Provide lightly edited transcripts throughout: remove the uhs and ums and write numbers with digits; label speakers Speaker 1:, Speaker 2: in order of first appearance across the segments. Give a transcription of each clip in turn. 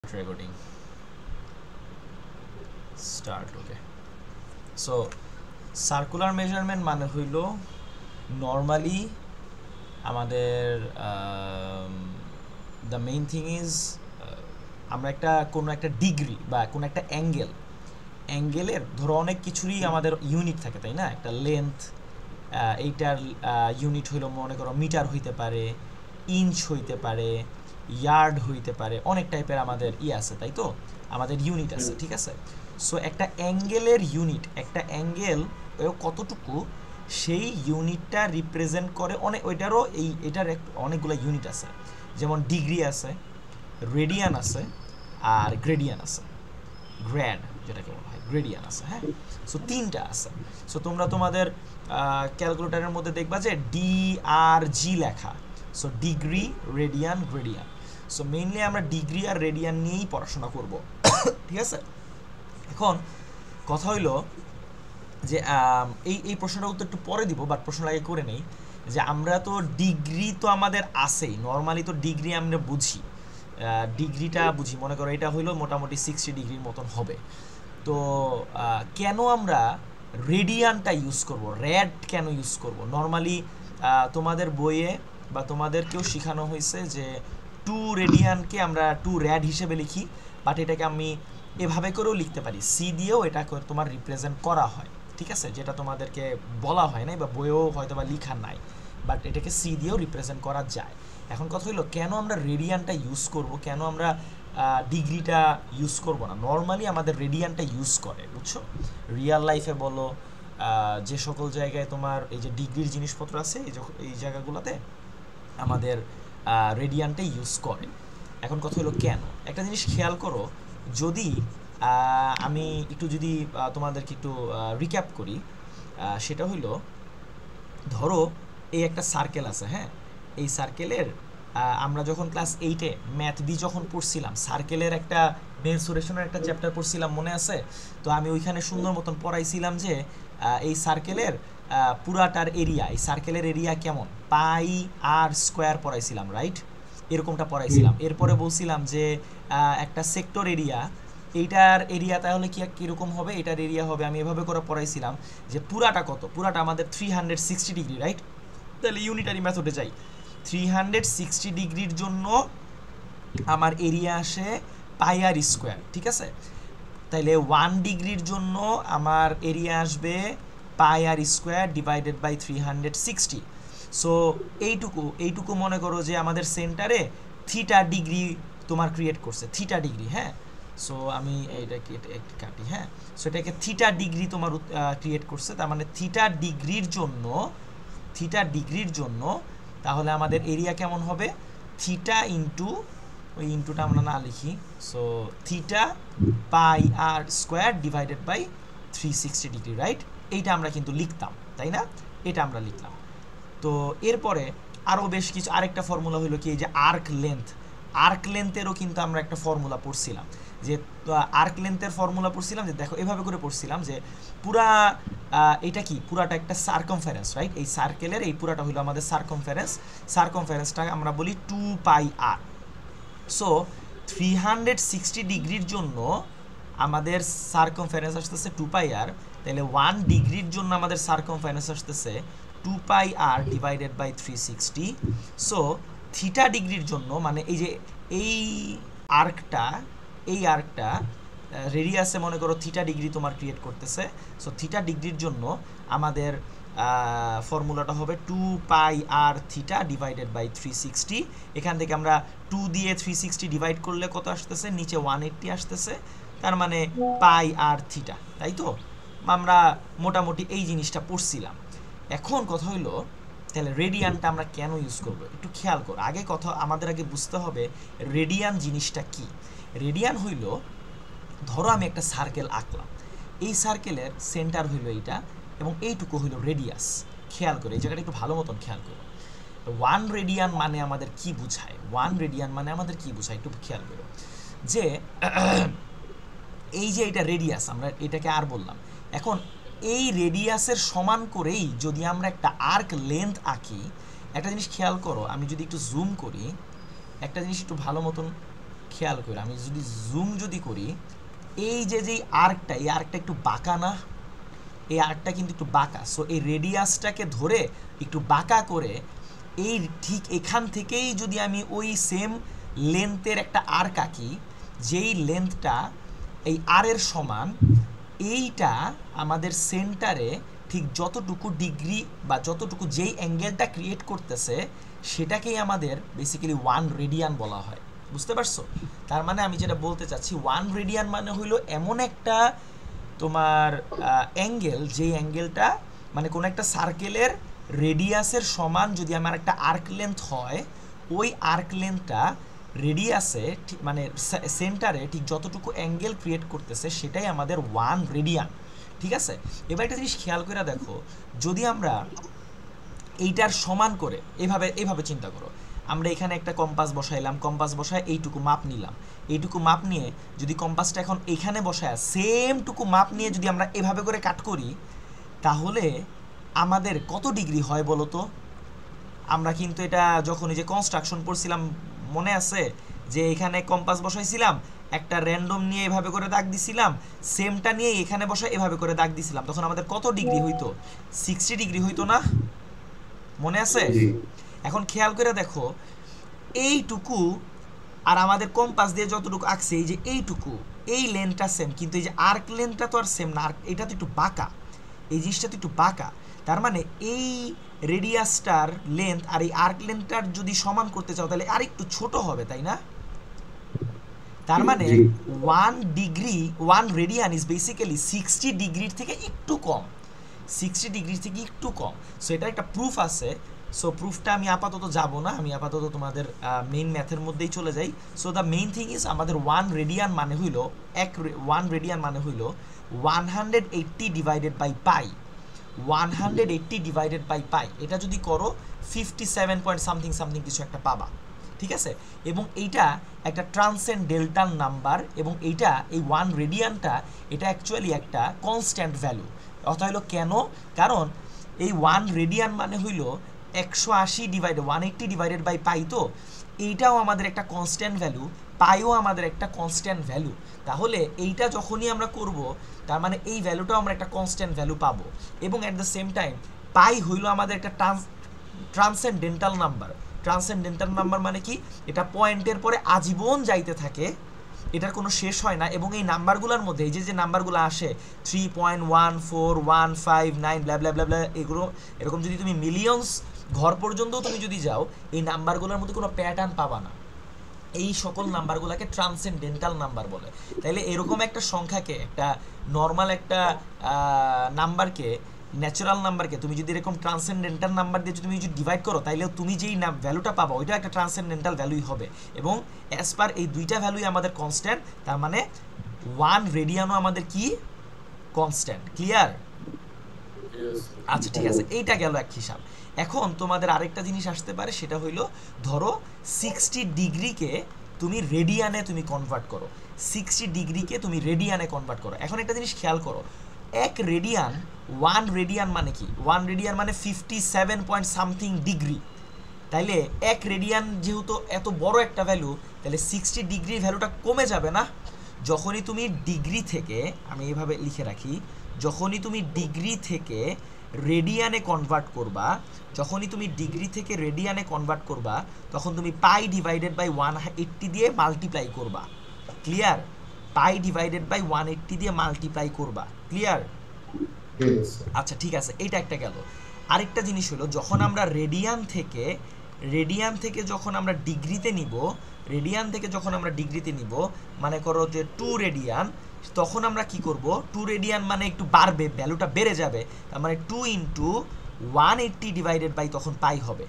Speaker 1: Recording start. Okay, so circular measurement মানে হইল normally আমাদের দ্য মেইন থিং ইজ আমরা কোনো একটা ডিগ্রি বা কোনো একটা অ্যাঙ্গেলের ধরো অনেক কিছুরই আমাদের ইউনিট থাকে, তাই না? একটা লেন্থ, এইটার ইউনিট হইল মনে করো মিটার হইতে পারে, ইঞ্চ হইতে পারে, ইয়ার্ড হইতে পারে, অনেক টাইপের আমাদের আছে, তাই তো? আমাদের ইউনিট আছে, ঠিক আছে? সো একটা অ্যাঙ্গেলের ইউনিট, একটা অ্যাঙ্গেল কতটুকু সেই ইউনিটটা রিপ্রেজেন্ট করে ওইটারও এটার অনেকগুলো ইউনিট আছে, যেমন ডিগ্রি আছে, রেডিয়ান আছে, আর গ্রেডিয়ান আছে, গ্র্যাড যেটাকে বলা হয়, গ্রেডিয়ান আছে। হ্যাঁ, সো তিনটা আছে। সো তোমরা তোমাদের ক্যালকুলেটরের মধ্যে দেখবা যে DRG লেখা, so degree, radian, gradient. So mainly আমরা ডিগ্রি আর রেডিয়ান নিয়েই পড়াশোনা করব, ঠিক আছে? এখন কথা হইলো যে এই প্রশ্নটার উত্তর একটু পরে দিব, বাট প্রশ্নটা আগে করে নেই যে আমরা তো ডিগ্রি তো আমাদের আছেই, নর্মালি তো ডিগ্রি আমরা বুঝি, ডিগ্রিটা বুঝি, মনে করো এটা হইলো মোটামুটি 60 ডিগ্রির মতন হবে। তো কেন আমরা রেডিয়ানটা ইউজ করব, র্যাড কেন ইউজ করব? নর্মালি তোমাদের বইয়ে বা তোমাদেরকেও শেখানো হয়েছে যে 2 রেডিয়ানকে আমরা 2 র্যাড হিসেবে লিখি, বাট এটাকে আমি এভাবে করেও লিখতে পারি, সি দিয়েও এটা তোমার রিপ্রেজেন্ট করা হয়, ঠিক আছে? যেটা তোমাদেরকে বলা হয় নাই বা বইয়েও হয়তো বা লিখা নাই, বাট এটাকে সি দিয়েও রিপ্রেজেন্ট করা যায়। এখন কথা হলো কেন আমরা রেডিয়ানটা ইউজ করব, কেন আমরা ডিগ্রিটা ইউজ করব না? নর্মালি আমাদের রেডিয়ানটা ইউজ করে, বুঝছো? রিয়েল লাইফে বলো, যে সকল জায়গায় তোমার এই যে ডিগ্রির জিনিসপত্র আছে এই জায়গাগুলোতে আমাদের রেডিয়ানটা ইউজ করে। এখন কথা হলো কেন, একটা জিনিস খেয়াল করো, যদি আমি একটু যদি তোমাদেরকে একটু রিক্যাপ করি, সেটা হইলো ধরো এই একটা সার্কেল আছে, হ্যাঁ, এই সার্কেলের আমরা যখন ক্লাস 8-এ ম্যাথ বি যখন পড়ছিলাম, সার্কেলের একটা মেনসুরেশনের একটা চ্যাপ্টার পড়ছিলাম, মনে আছে? তো আমি ওইখানে সুন্দর মতন পড়াইছিলাম যে এই সার্কেলের পুরাটার এরিয়া, এই সার্কেলের এরিয়া কেমন, পাই আর স্কোয়ার পড়াইছিলাম, রাইট? এরকমটা পড়াইছিলাম। এরপরে বলছিলাম যে একটা সেক্টর এরিয়া, এইটার এরিয়া তাহলে কীরকম হবে, এটার এরিয়া হবে, আমি এভাবে করে পড়াইছিলাম যে পুরাটা কত, পুরাটা আমাদের 360 ডিগ্রি, রাইট? তাহলে ইউনিটারি মেথডে যাই, 360 ডিগ্রির জন্য আমার এরিয়া আসে পাই আর স্কোয়ার, ঠিক আছে? তাইলে 1 ডিগ্রির জন্য আমার এরিয়া আসবে পাই r square divided by 360। So এইটুকু মনে করো যে আমাদের সেন্টারে থিটা ডিগ্রি তোমার ক্রিয়েট করছে, থিটা ডিগ্রি, হ্যাঁ? সো আমি এইটাকে একটু কাটি, হ্যাঁ? সো এটাকে থিটা ডিগ্রি তোমার ক্রিয়েট করছে, তার মানে থিটা ডিগ্রির জন্য তাহলে আমাদের এরিয়া কেমন হবে, থিটা ইন্টু, ওই ইন্টুটা আমরা না লিখি, so theta pi r square divided by 360 degree, right? এইটা আমরা কিন্তু লিখতাম, তাই না? এটা আমরা লিখলাম। তো এরপরে আরও বেশ কিছু, আরেকটা ফর্মুলা হলো কি, এই যে আর্ক লেন্থেরও কিন্তু আমরা একটা ফর্মুলা পড়ছিলাম, যে আর্ক লেন্থের ফর্মুলা পড়ছিলাম যে দেখো এভাবে করে পড়ছিলাম যে পুরা এটা কি, পুরাটা একটা সার্কমফারেন্স, রাইট? এই সার্কেলের এই পুরাটা হলো আমাদের সার্কমফারেন্সটা আমরা বলি 2 পাই আর। সো 360 ডিগ্রির জন্য আমাদের সার্কমফারেন্স আসতেছে 2 পাই আর, তাহলে 1 ডিগ্রির জন্য আমাদের সার্কমফারেন্স আসতেছে 2 পাই আর ডিভাইডেড বাই 360। সো থিটা ডিগ্রির জন্য, মানে এই যে এই আর্কটা রেডিয়াসে মনে করো থিটা ডিগ্রি তোমার ক্রিয়েট করতেছে, সো থিটা ডিগ্রির জন্য আমাদের ফর্মুলাটা হবে 2 পাই আর থিটা ডিভাইডেড বাই 360। এখান থেকে আমরা 2 দিয়ে 360 ডিভাইড করলে কত আসতেছে, নিচে 180 আসতেছে, তার মানে পাই আর থিটা, তাই তো? আমরা মোটামুটি এই জিনিসটা পড়ছিলাম। এখন কথা হইলো তাহলে রেডিয়ানটা আমরা কেন ইউজ করব, একটু খেয়াল করো। আমাদের আগে বুঝতে হবে রেডিয়ান জিনিসটা কি। রেডিয়ান হইল, ধরো আমি একটা সার্কেল আঁকলাম, এই সার্কেলের সেন্টার হইল এইটা, এবং এইটুকু হইল রেডিয়াস। খেয়াল করো এই জায়গাটা একটু ভালো মতন খেয়াল করো, 1 রেডিয়ান মানে আমাদের কি বোঝায়, 1 রেডিয়ান মানে আমাদের কি বোঝায় একটু খেয়াল করো, যে এই যে এটা রেডিয়াস, আমরা এটাকে আর বললাম। এখন এই রেডিয়াসের সমান করেই যদি আমরা একটা আর্ক লেন্থ আঁকি, একটা জিনিস খেয়াল করো, আমি যদি একটু জুম করি, একটা জিনিস একটু ভালো মতন খেয়াল করে আমি যদি জুম যদি করি, এই যে আর্কটা, এই আর্কটা একটু বাঁকা না? এই আর্কটা কিন্তু একটু বাঁকা। সো এই রেডিয়াসটাকে ধরে একটু বাঁকা করে এই ঠিক এখান থেকেই যদি আমি ওই সেম লেন্থের একটা আর্ক আঁকি, যেই লেন্থটা এই আর এর সমান, এইটা আমাদের সেন্টারে ঠিক যতটুকু ডিগ্রি বা যতটুকু যেই অ্যাঙ্গেলটা ক্রিয়েট করতেছে সেটাকেই আমাদের বেসিক্যালি 1 রেডিয়ান বলা হয়। বুঝতে পারছো? তার মানে আমি যেটা বলতে চাচ্ছি, 1 রেডিয়ান মানে হইলো এমন একটা তোমার অ্যাঙ্গেল, যেই অ্যাঙ্গেলটা মানে কোনো একটা সার্কেলের রেডিয়াসের সমান যদি আমার একটা আর্ক লেন্থ হয়, ওই আর্ক লেন্থটা রেডিয়াসে মানে সেন্টারে ঠিক যতটুকু অ্যাঙ্গেল ক্রিয়েট করতেছে সেটাই আমাদের 1 রেডিয়ান। ঠিক আছে? এবার একটা জিনিস খেয়াল করে দেখো, যদি আমরা এইটার সমান করে এইভাবে চিন্তা করো, আমরা এখানে একটা কম্পাস বসাইলাম, কম্পাস বসায় এইটুকু মাপ নিলাম, এইটুকু মাপ নিয়ে যদি কম্পাসটা এখন এখানে বসায় সেমটুকু মাপ নিয়ে যদি আমরা এভাবে করে কাট করি, তাহলে আমাদের কত ডিগ্রি হয় বলো তো? আমরা কিন্তু এটা যখন এই যে কনস্ট্রাকশন পড়ছিলাম মনে আছে, যে এখানে কম্পাস বসাইছিলাম, একটা র্যান্ডম নিয়ে এভাবে করে দাগ দিছিলাম, সেমটা নিয়ে এখানে বসায় এভাবে করে দাগ দিছিলাম, তখন আমাদের কত ডিগ্রি হইতো? 60 ডিগ্রি হইতো না? মনে আছে? এখন খেয়াল করে দেখো, এইটুকু আর আমাদের কম্পাস দিয়ে যতটুকু আঁকছে, এই যে এইটুকু, এই লেন্থটা সেম, কিন্তু এই যে আর্ক লেন্থটা তো আর সেম না, এটা তো একটু বাঁকা, এই জিনিসটা তো একটু বাঁকা। তার মানে এই রেডিয়াসটার লেন্থ আর এই আর্ক লেন্থটার যদি সমান করতে চাও তাহলে আর একটু ছোট হবে, তাই না? তার মানে 1 রেডিয়ান ইজ বেসিক্যালি 60 ডিগ্রির থেকে একটু কম, 60 ডিগ্রি থেকে একটু কম। সো এটা একটা প্রুফ আছে। সো প্রুফটা আমি আপাতত যাব না, আমি আপাতত তোমাদের মেইন ম্যাথের মধ্যেই চলে যাই। So the main thing is আমাদের 1 রেডিয়ান মানে হইল 1 রেডিয়ান মানে হইল 180 divided by pi. 180 divided by pi, এটা যদি করো 57 পয়েন্ট সামথিং সামথিং কিছু একটা পাবা। ঠিক আছে? এবং এইটা একটা ট্রান্সেন্ডেন্টাল নাম্বার, এবং এইটা এই 1 রেডিয়ানটা এটা অ্যাকচুয়ালি একটা কনস্ট্যান্ট ভ্যালু। অর্থাৎ হলো কেন? কারণ এই 1 রেডিয়ান মানে হইল 180 ডিভাইডেড 180 ডিভাইডেড বাই পাই, তো এইটাও আমাদের একটা কনস্ট্যান্ট ভ্যালু, পাইও আমাদের একটা কনস্ট্যান্ট ভ্যালু। তাহলে এইটা যখনই আমরা করব, তার মানে এই ভ্যালুটাও আমরা একটা কনস্ট্যান্ট ভ্যালু পাবো। এবং অ্যাট দ্য সেম টাইম পাই হইল আমাদের একটা ট্রান্সেন্ডেন্টাল নাম্বার। ট্রান্সেন্ডেন্টাল নাম্বার মানে কি? এটা পয়েন্টের পরে আজীবন যাইতে থাকে, এটার কোনো শেষ হয় না। এবং এই নাম্বারগুলোর মধ্যে এই যে নাম্বারগুলো আসে 3.14159 ব্লা ব্লা ব্লা ব্লা, এগুলো এরকম যদি তুমি মিলিয়নস ঘর পর্যন্ত তুমি যদি যাও, এই নাম্বারগুলোর মধ্যে কোনো প্যাটার্ন পাবা না। এই সকল নাম্বারগুলোকে ট্রান্সেন্ডেন্টাল নাম্বার বলে। তাইলে এরকম একটা সংখ্যাকে, একটা নর্মাল একটা নাম্বারকে, ন্যাচারাল নাম্বারকে তুমি যদি এরকম ট্রান্সেন্ডেন্টাল নাম্বার দিয়ে তুমি যদি ডিভাইড করো, তাইলে তুমি যেই ভ্যালুটা পাবো ওইটা একটা ট্রান্সেন্ডেন্টাল ভ্যালুই হবে। এবং অ্যাজ পার এই দুইটা ভ্যালুই আমাদের কনস্ট্যান্ট, তার মানে 1 রেডিয়ানও আমাদের কি কনস্ট্যান্ট। ক্লিয়ার? আচ্ছা ঠিক আছে, এইটা গেল এক হিসাব। এখন তোমাদের আরেকটা জিনিস আসতে পারে, সেটা হইলো ধরো 60 ডিগ্রিকে তুমি রেডিয়ানে তুমি কনভার্ট করো, 60 ডিগ্রিকে তুমি রেডিয়ানে কনভার্ট করো। এখন একটা জিনিস খেয়াল করো, 1 রেডিয়ান, 1 রেডিয়ান মানে কি? 1 রেডিয়ান মানে 57 পয়েন্ট সামথিং ডিগ্রি। তাইলে 1 রেডিয়ান যেহেতু এত বড় একটা ভ্যালু, তাহলে 60 ডিগ্রি ভ্যালুটা কমে যাবে না? যখনই তুমি ডিগ্রি থেকে, আমি এইভাবে লিখে রাখি, যখনই তুমি ডিগ্রি থেকে রেডিয়ানে কনভার্ট করবা, যখনই তুমি ডিগ্রি থেকে রেডিয়ানে কনভার্ট করবা, তখন তুমি পাই ডিভাইডেড বাই 180 দিয়ে মাল্টিপ্লাই করবা। ক্লিয়ার? পাই ডিভাইডেড বাই 180 দিয়ে মাল্টিপ্লাই করবা। ক্লিয়ার? আচ্ছা ঠিক আছে, এইটা একটা গেল। আরেকটা জিনিস হলো, যখন আমরা রেডিয়ান থেকে যখন আমরা ডিগ্রিতে নিব, রেডিয়ান থেকে যখন আমরা ডিগ্রিতে নিব, মানে করো যে 2 রেডিয়ান, তখন আমরা কি করব? 2 রেডিয়ান মানে একটু বাড়বে, ভ্যালুটা বেড়ে যাবে, তার মানে 2 ইন্টু 180 ডিভাইডেড বাই তখন পাই হবে।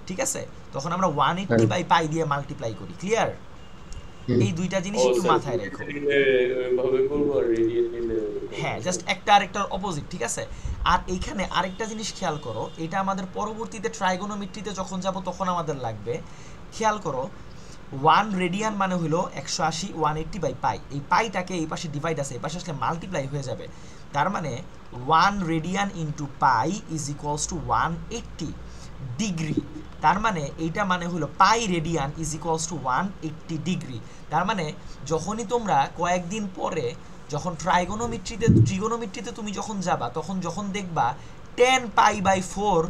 Speaker 1: ঠিক আছে? তখন আমরা 180 বাই পাই দিয়ে মাল্টিপ্লাই করি। ক্লিয়ার? এই দুইটা জিনিস একটু মাথায় রেখো। হ্যাঁ, জাস্ট একটা আরেকটার অপোজিট। ঠিক আছে? আর এইখানে আরেকটা জিনিস খেয়াল করো, এটা আমাদের পরবর্তীতে ট্রাইগোনোমেট্রিতে যখন যাব তখন আমাদের লাগবে। খেয়াল করো, 1 রেডিয়ান মানে হলো 180, 180 বাই পাই, এই পাইটাকে এই পাশে ডিভাইড আছে, এই পাশে আসলে মাল্টিপ্লাই হয়ে যাবে। তার মানে 1 radian into pi is equals two 180 degree. তার মানে এইটা মানে হলো পাই radian is equals two 180 degree. তার মানে যখনই তোমরা কয়েকদিন পরে যখন ট্রিগোনোমেট্রিতে তুমি যখন যাবা তখন যখন দেখবা 10 পাই বাই 4,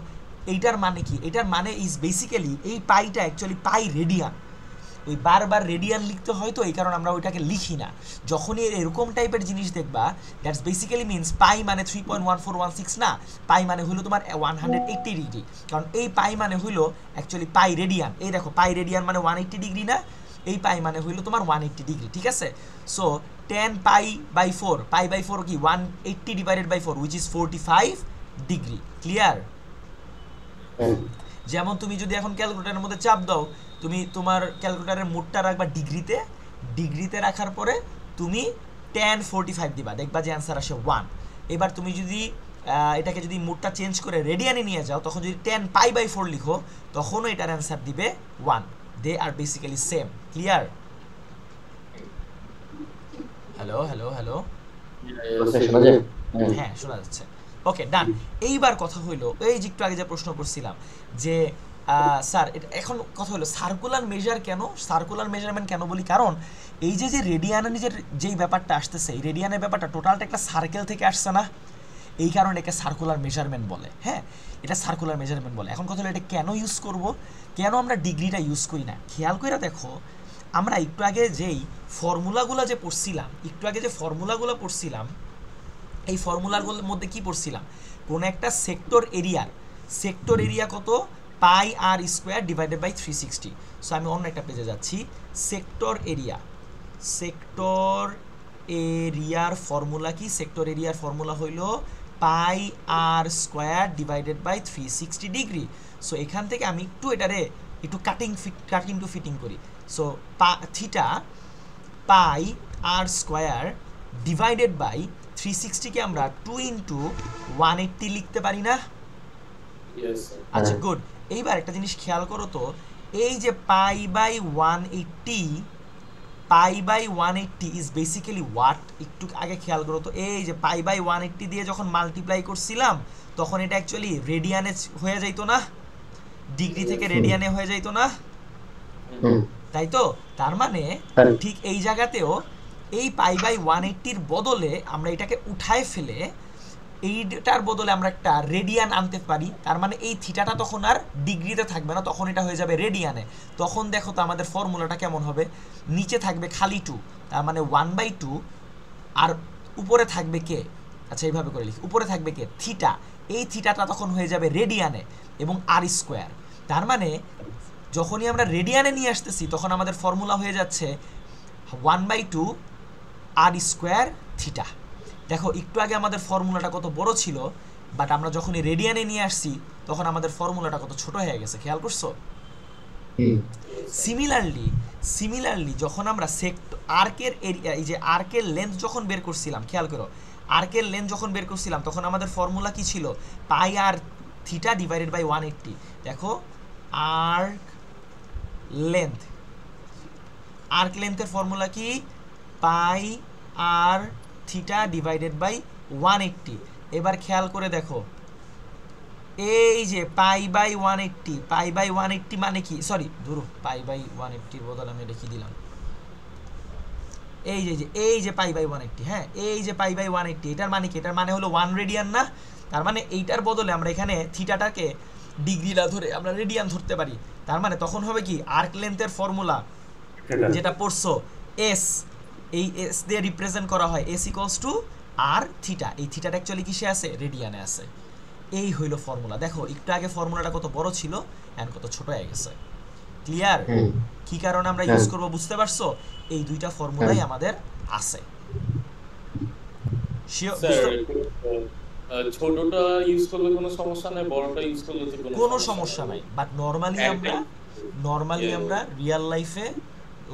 Speaker 1: এইটার মানে কি? এটার মানে ইজ বেসিক্যালি এই পাইটা অ্যাকচুয়ালি পাই রেডিয়ান। ওই বারবার রেডিয়ান লিখতে হয় তো এই কারণে আমরা ওইটাকে লিখি না। যখনই এরকম টাইপের জিনিস দেখবা দ্যাটস বেসিক্যালি মিনস পাই মানে 3.1416 না, পাই মানে হলো তোমার 180 ডিগ্রি। কারণ এই পাই মানে হলো অ্যাকচুয়ালি পাই রেডিয়ান। এই দেখো পাই রেডিয়ান মানে 180 ডিগ্রি না, এই পাই মানে হইলো তোমার 180 ডিগ্রি। ঠিক আছে, so 10 pi by 4, pi by 4 কি 180 divided by 4 which is 45 degree. Clear? যেমন তুমি যদি এখন ক্যালকুলেটরের মধ্যে চাপ দাও, তুমি তোমার ক্যালকুলেটরের মোডটা রাখবা ডিগ্রিতে, ডিগ্রিতে রাখার পরে তুমি 1045 দিবা, দেখবা যে অ্যান্সার আসে 1। এবার তুমি যদি এটাকে যদি মোডটা চেঞ্জ করে রেডিয়ানে নিয়ে যাও, তখন যদি 10 পাই বাই 4 লিখো তখনও এটার অ্যান্সার দিবে 1। They are basically same. Clear? Hello hello hello, হ্যাঁ শোনা যাচ্ছে। ওকে ডান। এইবার কথা হইলো এই যে একটু আগে যে প্রশ্ন করছিলাম যে স্যার এখন কথা হলো সার্কুলার মেজার কেন, সার্কুলার মেজারমেন্ট কেন বলি? কারণ এই যে যে রেডিয়ানের নিজের যেই ব্যাপারটা আসতেছে, এই রেডিয়ানের ব্যাপারটা টোটালটা একটা সার্কেল থেকে আসছে না, এই কারণে একে সার্কুলার মেজারমেন্ট বলে। হ্যাঁ, এটা সার্কুলার মেজারমেন্ট বলে। এখন কথা হলো এটা কেন ইউজ করব, কেন আমরা ডিগ্রিটা ইউজ করি না? খেয়াল করে দেখো, আমরা একটু আগে যেই ফর্মুলাগুলো যে পড়ছিলাম, এই ফর্মুলাগুলোর মধ্যে কি পড়ছিলাম? কোন একটা সেক্টর এরিয়া কত? পাই r square divided by 360। So আমি অন্য একটা পেজে যাচ্ছি। সেক্টর এরিয়ার ফর্মুলা কি? সেক্টর এরিয়ার ফর্মুলা হইল pi r square divided by 360 degree. So এখান থেকে আমি একটু এটারে একটু কাটিং টু ফিটিং করি। So theta pi r square divided by 360 কে আমরা 2 ইন্টু 180 লিখতে পারি না? আচ্ছা গুড। এইবার একটা জিনিস খেয়াল করো তো, এই যে pi by 180 is basically what? একটু আগে খেয়াল করো তো, এই যে পাই বাই 180 দিয়ে যখন মাল্টিপ্লাই করছিলাম তখন এটা অ্যাকচুয়ালি রেডিয়ানে হয়ে যাইতো না, ডিগ্রি থেকে রেডিয়ানে হয়ে যাইতো না, তাই তো? তার মানে ঠিক এই জায়গাতেও এই পাই বাই 180-র বদলে আমরা এটাকে উঠায় ফেলে এইটার বদলে আমরা একটা রেডিয়ান আনতে পারি। তার মানে এই থিটাটা তখন আর ডিগ্রিতে থাকবে না, তখন এটা হয়ে যাবে রেডিয়ানে। তখন দেখো তো আমাদের ফর্মুলাটা কেমন হবে? নিচে থাকবে খালি 2, তার মানে 1/2, আর উপরে থাকবে কে? আচ্ছা এইভাবে করে লিখি, উপরে থাকবে কে? থিটা। এই থিটাটা তখন হয়ে যাবে রেডিয়ানে এবং আর স্কোয়ার। তার মানে যখনই আমরা রেডিয়ানে নিয়ে আসতেছি তখন আমাদের ফর্মুলা হয়ে যাচ্ছে 1/2 আর স্কোয়ার থিটা। দেখো একটু আগে আমাদের ফর্মুলাটা কত বড় ছিল, বাট আমরা যখনই রেডিয়ানে নিয়ে আসছি তখন আমাদের ফর্মুলাটা কত ছোট হয়ে গেছে। খেয়াল করছো? সিমিলারলি যখন আমরা আর্কের এরিয়া, এই যে আর্কের লেন্থ যখন বের করছিলাম, খেয়াল করো, আর্কের লেন্থ যখন বের করছিলাম তখন আমাদের ফর্মুলা কি ছিল? পাই আর থিটা ডিভাইডেড বাই 180। দেখো আর্ক লেন্থের ফর্মুলা কি? পাই আর থিটা ডিভাইডেড বাই 180। এবার খেয়াল করে দেখো, এই যে পাই বাই 180 মানে কি? সরি ধরো পাই বাই 180-র বদলে আমি লিখে দিলাম এই যে পাই বাই 180। হ্যাঁ, এই যে পাই বাই 180, এটার মানে কি? এটার মানে হলো 1 রেডিয়ান না? তার মানে এইটার বদলে আমরা এখানে থিটাটাকে ডিগ্রি না ধরে আমরা রেডিয়ান ধরতে পারি। তার মানে তখন হবে কি? আর্ক লেন্থের ফর্মুলা যেটা পড়ছো এস, এই এস দিয়ে রিপ্রেজেন্ট করা হয় s equals to r theta. এই থিটাটা অ্যাকচুয়ালি কিসে আছে? রেডিয়ানে আছে। এই হইলো ফর্মুলা। দেখো একটু আগে ফর্মুলাটা কত বড় ছিল এন্ড কত ছোট হয়ে গেছে। ক্লিয়ার? কি কারণে আমরা ইউজ করব বুঝতে পারছো? এই দুইটা ফর্মুলাই আমাদের আছে।
Speaker 2: ছোটটা ইউজ করলে কোনো সমস্যা নাই, বড়টা ইউজ করলে
Speaker 1: কোনো সমস্যা নাই, বাট নরমালি আমরা রিয়েল লাইফে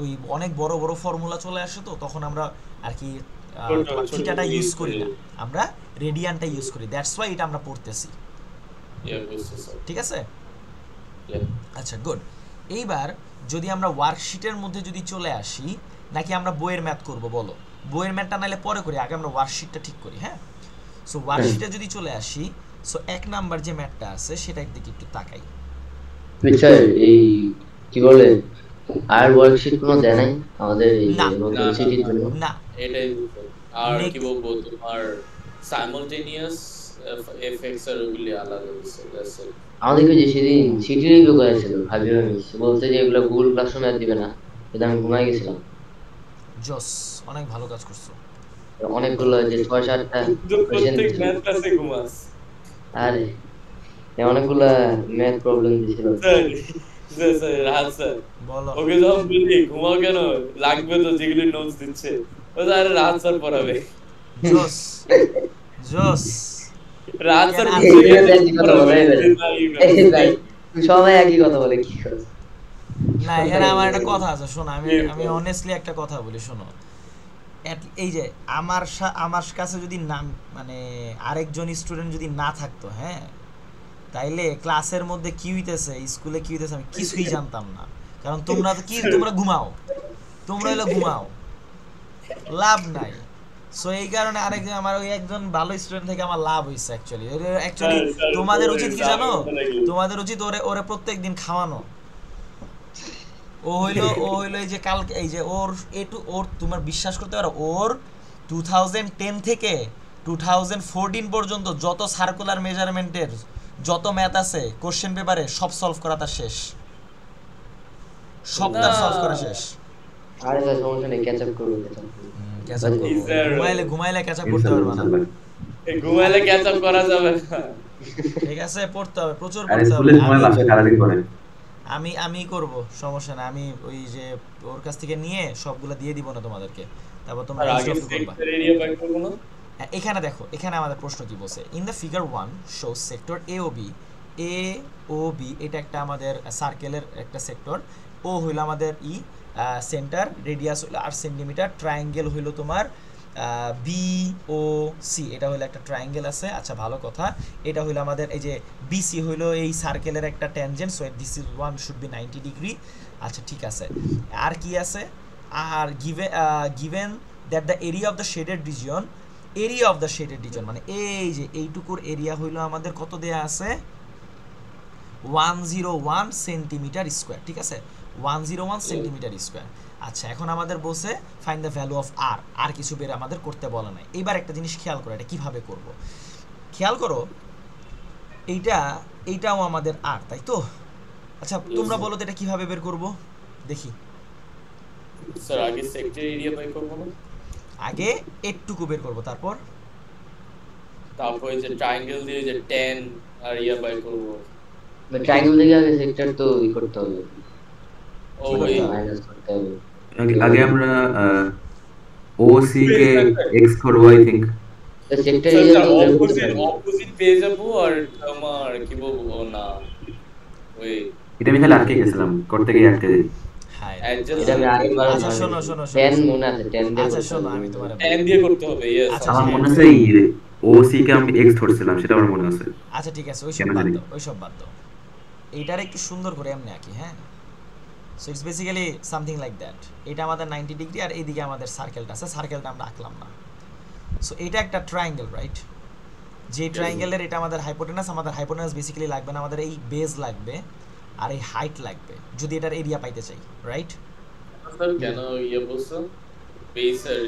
Speaker 1: ওই অনেক বড় বড় ফর্মুলা চলে আসে তো তখন আমরা আর কি থিটাটা ইউজ করি না, আমরা রেডিয়ানটা ইউজ করি। দ্যাটস ওয়াই এটা আমরা পড়তেছি। ঠিক আছে? আচ্ছা গুড। এইবার যদি আমরা ওয়ার্কশিটের মধ্যে যদি চলে আসি, নাকি আমরা বইয়ের ম্যাথ করব বলো? বইয়ের ম্যাথটা নাইলে পরে করি, আগে আমরা ওয়ার্কশিটটা ঠিক করি। হ্যাঁ, সো ওয়ার্কশিটে যদি চলে আসি, সো 1 নাম্বার যে ম্যাথটা আছে সেটার দিকে একটু তাকাই।
Speaker 3: স্যার এই কি বলে আর ওয়ার্কশিট কোনো দেয় নাই আমাদের এই যে
Speaker 1: না
Speaker 3: নতুন
Speaker 2: না না
Speaker 3: সিটির
Speaker 2: না
Speaker 3: জন্য?
Speaker 1: না
Speaker 2: এটাই বুঝছো। আর কি
Speaker 1: নেক্সট
Speaker 2: বলবো তোমার সাইমালটেনিয়াস এফএক্স আর ওগুলি আলাদা দিচ্ছে, দ্যাটস ইট।
Speaker 3: আমাদেরকে যে সেদিন সিটি রিভিউ করেছিল ভাবিও মিস বলতে যে এগুলো গুগল ক্লাসরুমে আর দিবে না, কিন্তু আমি ঘুমাই গেছিলাম।
Speaker 1: জস, অনেক ভালো কাজ করছো।
Speaker 3: অনেকগুলো যে 6-7টা
Speaker 2: কিন্তু
Speaker 3: কোয়েশ্চেন
Speaker 2: প্রত্যেক
Speaker 3: দিছিল।
Speaker 2: ম্যাথ ক্লাসে ঘুমাস।
Speaker 3: আরে অনেকগুলা ম্যাথ প্রবলেম দিছিল।
Speaker 2: Sir sir sir Rahat sir,
Speaker 1: বলো।
Speaker 2: ওকে যখন বলি ঘুমাও কেন, লাগবে তো যেগুলি নোটস দিচ্ছে, ও তো আরে রাহাত স্যার পড়াবে।
Speaker 1: জোস জোস।
Speaker 2: রাহাত
Speaker 1: ক্যান
Speaker 2: স্যার বুঝে
Speaker 1: আনসার।
Speaker 3: এখানে
Speaker 2: গেছে
Speaker 3: তো
Speaker 2: কি
Speaker 3: একই কথা
Speaker 2: পড়াবে,
Speaker 3: বলে
Speaker 2: যে না
Speaker 3: এই
Speaker 2: ইউনিভার্স।
Speaker 3: ভাই, সবাই একই কথা বলে কি করে?
Speaker 1: না,
Speaker 3: সবাই
Speaker 1: এখানে আমার
Speaker 3: একই
Speaker 1: একটা
Speaker 3: কথা
Speaker 1: কথা
Speaker 3: বলে।
Speaker 1: আছে, শোনো, আমি আমি অনেস্টলি একটা কথা বলি, শোনো। এই যে আমার কাছে যদি নাম মানে আরেকজন স্টুডেন্ট যদি না থাকতো, হ্যাঁ, তাইলে ক্লাসের মধ্যে কি হইতেছে, স্কুলে কি হইতেছে আমি কিছুই জানতাম না। কারণ তোমরা তো কি, তোমরা ঘুমাও, তোমরা হলো ঘুমাও, লাভ নাই। সো এই কারণে আরেকজন আমার ওই একজন ভালো স্টুডেন্ট থেকে আমার লাভ হইছে অ্যাকচুয়ালি। অ্যাকচুয়ালি
Speaker 2: স্যার স্যার
Speaker 1: তোমাদের
Speaker 2: বলেন,
Speaker 1: উচিত কি
Speaker 2: আমি
Speaker 1: জানো,
Speaker 2: কথা লাগি।
Speaker 1: তোমাদের উচিত ওরে ওরে প্রত্যেক দিন খাওয়ানো। ও হইলো এই যে কালকে এই যে ওর তোমার বিশ্বাস করতে পারো, ওর 2010 থেকে 2014 পর্যন্ত যত সার্কুলার মেজারমেন্টের যত ম্যাথ আছে কোশ্চেন পেপারে সব সলভ করা তার শেষ, সব
Speaker 2: না
Speaker 1: তার সলভ করা শেষ।
Speaker 3: আরে স্যার সমস্যা নেই, ক্যাচ আপ করবো, ক্যাচ আপ করবো।
Speaker 1: ক্যাচ আপ করবো,
Speaker 2: স্যার
Speaker 1: ঘুমাইলে ক্যাচ আপ করতে
Speaker 4: ইনশাল্লাহ
Speaker 1: পারবা না।
Speaker 4: ইনশাল্লাহ।
Speaker 2: ঘুমাইলে ক্যাচ আপ করা যাবে না।
Speaker 1: ঠিক আছে, পড়তে হবে, প্রচুর
Speaker 4: আর
Speaker 1: পড়তে হবে।
Speaker 4: স্কুলে সময় বাসায় সারাদিন করে।
Speaker 1: আমি করব, সমস্যা না। আমি ওই যে ওর কাছ থেকে নিয়ে সবগুলা দিয়ে দিব না তোমাদেরকে, তারপর তোমরা
Speaker 2: আর আগে
Speaker 1: ইনস্টল করবা।
Speaker 2: সেক্টর এরিয়া বাই করব না।
Speaker 1: এখানে দেখো, এখানে আমাদের প্রশ্ন কি বলছে, in the figure 1 shows sector A O B, এটা একটা আমাদের সার্কেলের একটা সেক্টর। ও হইলো আমাদের সেন্টার, রেডিয়াস হইলো 8 সেন্টিমিটার, ট্রায়াঙ্গেল হইলো তোমার বি ও সি, এটা হইলো একটা ট্রায়াঙ্গেল আছে। আচ্ছা, ভালো কথা। এটা হইলো আমাদের এই যে বিসি হইলো এই সার্কেলের একটা tangent, so this is 1 should be 90 degree. আচ্ছা, ঠিক আছে। আর কি আছে, are given that the area of the shaded region, area of the shaded reason মানে এই যে এইটুকুর এরিয়া হইলো আমাদের কত দেয়া আছে, 101 সেন্টিমিটার স্কোয়ার। ঠিক আছে, 101 সেন্টিমিটার স্কোয়ার। আচ্ছা, এখন আমাদের বলছে ফাইন্ড দ্য ভ্যালু অফ আর কিছু বের আমাদের করতে বলা নাই। এবার একটা জিনিস খেয়াল করো, এটা কিভাবে করব, খেয়াল করো। এইটাও আমাদের আর, তাই তো? আচ্ছা, তোমরা বলো তো এটা কিভাবে বের করব, দেখি।
Speaker 2: স্যার আগে সেক্টর এরিয়া বাই করব না,
Speaker 1: আগে একটুকু বের করব, তারপর
Speaker 2: তারপরে যে ট্রায়াঙ্গেল দিয়ে যে 10 আর ইয়া বাই করব।
Speaker 3: ট্রায়াঙ্গেল থেকে আগে সেক্টর তো করতে হবে,
Speaker 2: ও
Speaker 1: কি
Speaker 2: ওই
Speaker 1: করতে হবে?
Speaker 3: মাইনাস করতে হবে।
Speaker 4: আগে আমরা ওসি কে এক্স করবো আই থিঙ্ক।
Speaker 3: তো সেক্টর
Speaker 2: স্যার
Speaker 3: এরিয়া তো বের করতে
Speaker 2: অপোজিট
Speaker 3: পারবো।
Speaker 2: অপোজিট পেয়ে যাবো। আর আমার কি বলবো না, ওই
Speaker 4: এটা আমি খালি আটকে গেছিলাম, করতে গিয়ে আটকে যাই।
Speaker 1: হ্যাঁ,
Speaker 3: এটা আমি আরেকবার
Speaker 1: আচ্ছা, শোনো
Speaker 3: 10 মনে আছে, 10 দিয়ে
Speaker 1: আচ্ছা
Speaker 3: করতে
Speaker 1: শোনো,
Speaker 3: হবে।
Speaker 1: আমি তোমার
Speaker 2: 10 দিয়ে করতে হবে। ইয়েস,
Speaker 1: আচ্ছা,
Speaker 4: আমার
Speaker 1: হ্যাঁ।
Speaker 4: মনে আছে ওসি কে আমি এক্স ধরছিলাম, সেটা আমার মনে আছে।
Speaker 1: আচ্ছা, ঠিক আছে, ওইসব
Speaker 4: কেন
Speaker 1: বাদ
Speaker 4: জানি।
Speaker 1: দাও, ওইসব বাদ দাও। এইটার একটু সুন্দর করে এমনি আঁকি, হ্যাঁ। So it's basically something like that. এটা আমাদের 90 ডিগ্রি, আর এইদিকে আমাদের সার্কেলটা আছে, সার্কেলটা আমরা আঁকলাম না। সো এটা একটা ট্রায়াঙ্গেল, রাইট? যে ট্রায়াঙ্গেলের এটা আমাদের হাইপোটেনাস, আমাদের হাইপোটেনাস বেসিক্যালি লাগবে না, আমাদের এই বেজ লাগবে আর এই হাইট লাগবে যদি এটার এরিয়া পাইতে চাই, রাইট?
Speaker 2: স্যার কেন ইয়া বলছো বেসের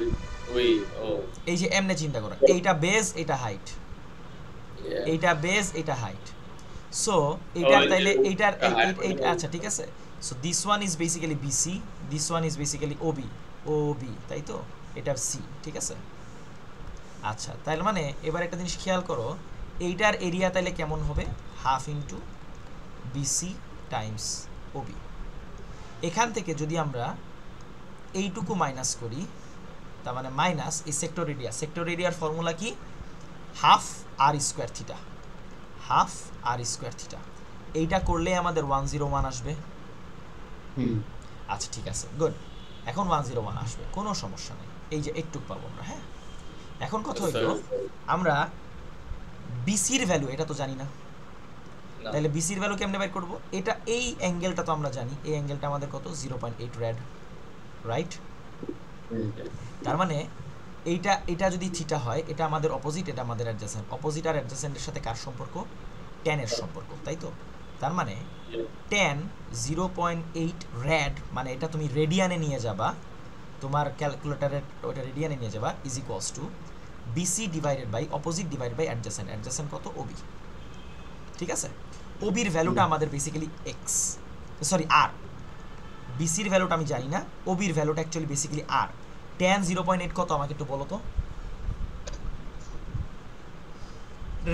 Speaker 2: ওই ও
Speaker 1: এই যে এমনি চিন্তা করো, এইটা বেজ, এটা হাইট, এইটা বেজ, এটা হাইট। সো এইটার তাইলে এইটার আচ্ছা, ঠিক আছে। So this one is basically BC, this one is basically OB, তাই তো? এটা সি, ঠিক আছে। আচ্ছা, তাইলে মানে এবার একটা জিনিস খেয়াল করো, এইটার এরিয়া তাইলে কেমন হবে, half into BC times OB. এখান থেকে যদি আমরা এইটুকু মাইনাস করি, তার মানে মাইনাস এই সেক্টর এরিয়ার ফর্মুলা কি, half r square theta, half r square theta. এইটা করলে আমাদের 101 আসবে। আচ্ছা, ঠিক আছে, গুড। এখন 101 আসবে, কোনো সমস্যা নেই। এই যে একটুক পাবো আমরা, হ্যাঁ। এখন কথা হইলো, আমরা বিসির ভ্যালু এটা তো জানি না, তাহলে বিসির ভ্যালু কেমনে বের করব? এটা এই অ্যাঙ্গেলটা তো আমরা জানি, এই অ্যাঙ্গেলটা আমাদের কত, 0.8 রেড, রাইট? তার মানে এটা যদি থিটা হয়, এটা আমাদের অপোজিট, এটা আমাদের অ্যাডজাসেন্ট। অপোজিট আর অ্যাডজাসেন্টের সাথে কার সম্পর্ক? tan এর সম্পর্ক, তাই তো? তার মানে
Speaker 2: Yeah.
Speaker 1: tan 0.8 rad, মানে এটা তুমি রেডিয়ানে নিয়ে যাবা, তোমার ক্যালকুলেটরে ওটা রেডিয়ানে নিয়ে যাবা, is equals to BC divided by opposite divided by adjacent. Adjacent কত? ওবি। ঠিক আছে, ওবির ভ্যালুটা আমাদের বেসিক্যালি এক্স, সরি আর। বিসির ভ্যালুটা আমি জানি না, ওবির ভ্যালুটা অ্যাকচুয়ালি বেসিক্যালি আর। tan 0.8 কত আমাকে একটু বলো তো।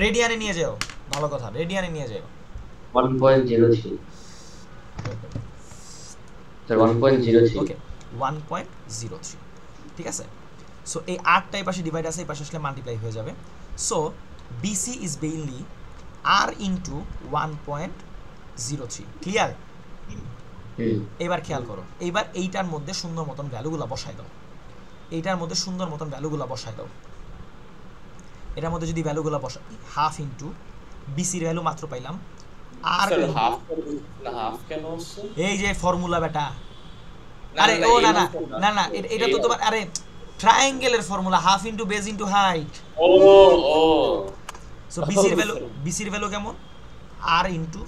Speaker 1: রেডিয়ানে নিয়ে যাও, ভালো কথা, রেডিয়ানে নিয়ে যাও।
Speaker 3: 1.03 স্যার 1.03
Speaker 1: ওকে 1.03, ঠিক আছে। সো এই আরটা এই পাশে ডিভাইড আছে, এই পাশে আসলে মাল্টিপ্লাই হয়ে যাবে। So BC is mainly r into 1.03। Clear? এবার খেয়াল করো, এইবার এইটার মধ্যে সুন্দর মতন ভ্যালুগুলো বসাই দাও, এইটার মধ্যে সুন্দর মতন ভ্যালুগুলো বসাই দাও। এটার মধ্যে যদি ভ্যালুগুলো বসাই, হাফ ইন্টু বিসির ভ্যালু মাত্র পাইলাম আর
Speaker 2: স্যার হাফ কেন হচ্ছে?
Speaker 1: এই যে ফর্মুলা বেটা,
Speaker 2: না,
Speaker 1: আরে
Speaker 2: না,
Speaker 1: ও
Speaker 2: এই
Speaker 1: না না
Speaker 2: হচ্ছে না।
Speaker 1: না না এটা তো তোমার, আরে ট্রায়াঙ্গেলের formula, half into base into height.
Speaker 2: ও ও
Speaker 1: সো বিসির ভ্যালু কেমন? আর ইন্টু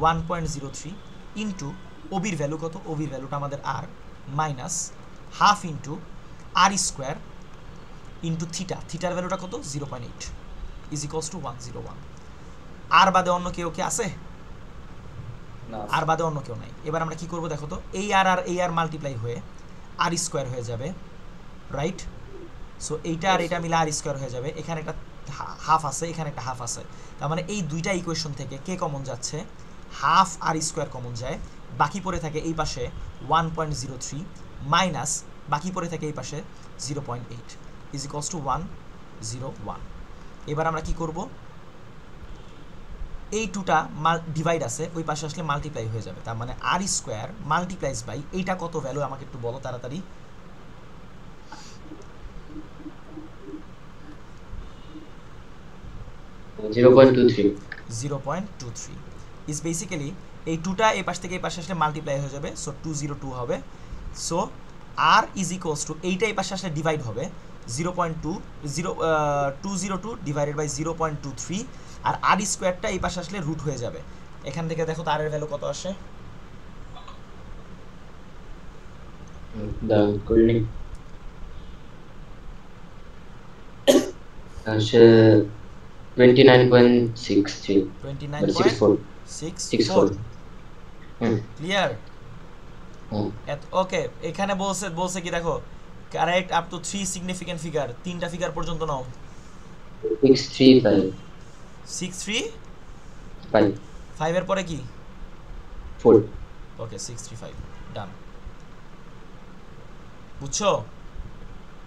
Speaker 1: 1.03 ইন্টু ওবির ভ্যালু কত? ওবির ভ্যালুটা আমাদের r minus half into r square into theta. থিটার ভ্যালুটা কত? 0.8 ইজ ইকুয়ালস টু 101। আর বাদে অন্য কেউ কি আছে?
Speaker 2: না
Speaker 1: আর বাদে অন্য কেউ নাই। এবার আমরা কি করব দেখো তো, এই আর আর এই আর মাল্টিপ্লাই হয়ে আর স্কোয়ার হয়ে যাবে, রাইট? সো এইটা আর এটা মিলে আর স্কোয়ার হয়ে যাবে। এখানে একটা হাফ আছে, এখানে একটা হাফ আছে, তার মানে এই দুইটা ইকুয়েশন থেকে কে কমন যাচ্ছে? হাফ আর স্কোয়ার কমন যায়, বাকি পড়ে থাকে এই পাশে 1.03 মাইনাস বাকি পড়ে থাকে এই পাশে 0.8 ইজ ইকুয়ালস টু 101। এবার আমরা কি করব, এই টুটা ডিভাইড আছে, ওই পাশে আসলে মাল্টিপ্লাই হয়ে যাবে, তার মানে আর স্কোয়ার মাল্টিপ্লাইজ বাই এইটা কত ভ্যালু আমাকে একটু বলো তাড়াতাড়ি। 0.23 ইজ বেসিক্যালি এই টুটা এই পাশ থেকে এই পাশে আসলে মাল্টিপ্লাই হয়ে যাবে, সো 202 হবে। So r is equals to এইটা এই পাশে আসলে ডিভাইড হবে 202 ডিভাইডেড বাই 0.23, আর আর স্কোয়ারটা এই পাশে আসলে রুট হয়ে যাবে। এখান থেকে দেখো তো আর এর ভ্যালু কত আসে।
Speaker 3: দাঁড়ান করে নিই। আসে 29.63 64
Speaker 1: ক্লিয়ার? ওকে, এখানে বলছে কি দেখো, correct up to 3 significant figure, তিনটা ফিগার পর্যন্ত নাও।
Speaker 3: 635
Speaker 1: 635 5 এর পরে কি?
Speaker 3: 4
Speaker 1: ওকে 635 ডান। বুঝছো?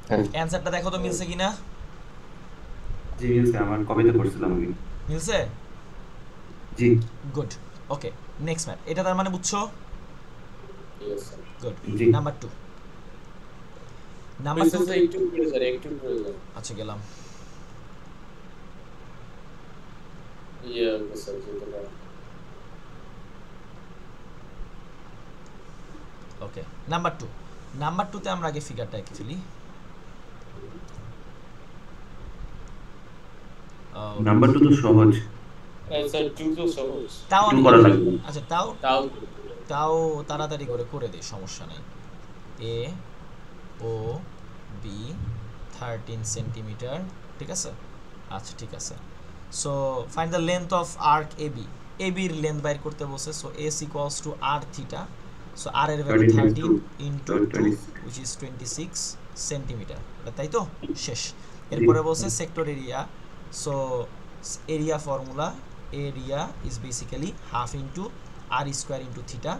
Speaker 3: হ্যাঁ
Speaker 1: অ্যানসারটা দেখো তো মিলছে কিনা।
Speaker 4: জি মিলছে, আমার কবিতা পড়ছিলাম আমি।
Speaker 1: মিলছে?
Speaker 4: জি
Speaker 1: গুড। ওকে নেক্সট ম্যাথ, এটা তার মানে বুঝছো?
Speaker 2: Yes sir.
Speaker 1: গুড।
Speaker 4: জি।
Speaker 1: নাম্বার 2 নাম্বার 2
Speaker 2: স্যার একটু করে স্যার একটু করে স্যার।
Speaker 1: আচ্ছা গেলাম।
Speaker 2: ওকে স্যার যেতে পারেন।
Speaker 1: ওকে নাম্বার 2তে আমরা আগে ফিগারটা এঁকে ফেলি।
Speaker 4: নাম্বার 2 তো সহজ,
Speaker 2: স্যার 2 তো সহজ।
Speaker 1: তাও
Speaker 4: একটু
Speaker 1: আমি
Speaker 4: করা লাগবে।
Speaker 1: আচ্ছা
Speaker 2: তাও
Speaker 1: তাও তাড়াতাড়ি করে দিই, সমস্যা নাই। এ ও বি 13 সেন্টিমিটার, ঠিক আছে? আচ্ছা ঠিক আছে। So find the length of arc AB. এবির লেন্থ বাইর করতে বলছে, so S equals to r theta. So r এর value 13 into 2 which is 26 centimetre, তাই তো? শেষ। এরপরে বলছে sector area. So area formula, area is basically half into r square into theta.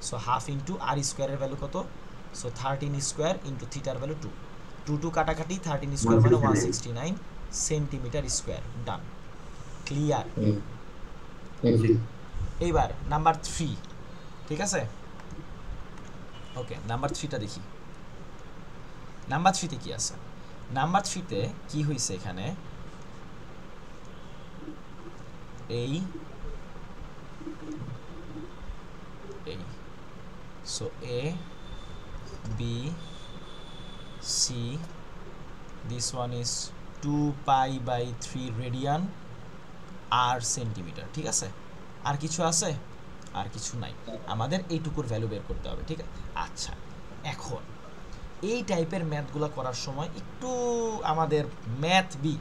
Speaker 1: So half into r স্কোয়ারের value কত? So 13 square into থিটার value 2 কাটাকাটি 13 স্কোয়ার মানে 169 সেন্টিমিটার স্কোয়ার। ডান। ক্লিয়ার?
Speaker 4: জি
Speaker 1: এইবার নাম্বার 3, ঠিক আছে? ওকে নাম্বার 3টা দেখি। নাম্বার 3তে কি আছে? নাম্বার 3তে কি হয়েছে এখানে, এই so A B C, this one is 2 pi by 3 radian r centimetre, ঠিক আছে? আর কিছু আছে? আর কিছু নাই, আমাদের এইটুকুর ভ্যালু বের করতে হবে, ঠিক আছে? আচ্ছা, এখন এই টাইপের ম্যাথগুলো করার সময় একটু আমাদের ম্যাথ বি,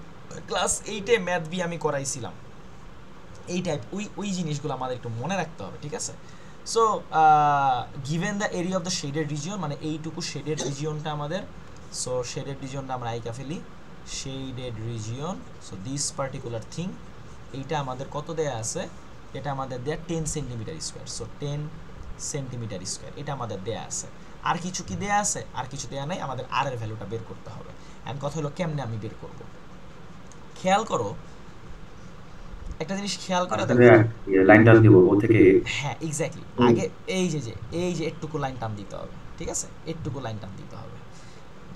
Speaker 1: ক্লাস 8-এ ম্যাথ বি আমি করাইছিলাম, এই টাইপ ওই জিনিসগুলো আমাদের একটু মনে রাখতে হবে, ঠিক আছে? So given the area of the shaded region, মানে এইটুকু শেডেড রিজিয়নটা আমাদের, সো শেডেড রিজিয়নটা আমরা আইকা ফেলি, shaded region, so this particular thing, এইটা আমাদের কত দেয়া আছে? এটা আমাদের দেয়া 10 centimetre square, so 10 centimetre square এটা আমাদের দেয়া আছে। আর কিছু কি দেয়া আছে? আর কিছু দেয়া নাই, আমাদের আর এর ভ্যালুটা বের করতে হবে। এন্ড কথা হলো কেমনে আমি বের করব? খেয়াল করো, একটা জিনিস খেয়াল করে দেখো,
Speaker 4: লাইন টান দিব ও থেকে।
Speaker 1: হ্যাঁ এক্স্যাক্টলি, আগে এই যে একটুকু লাইন টান দিতে হবে, ঠিক আছে? একটুকু লাইন টান দিতে হবে।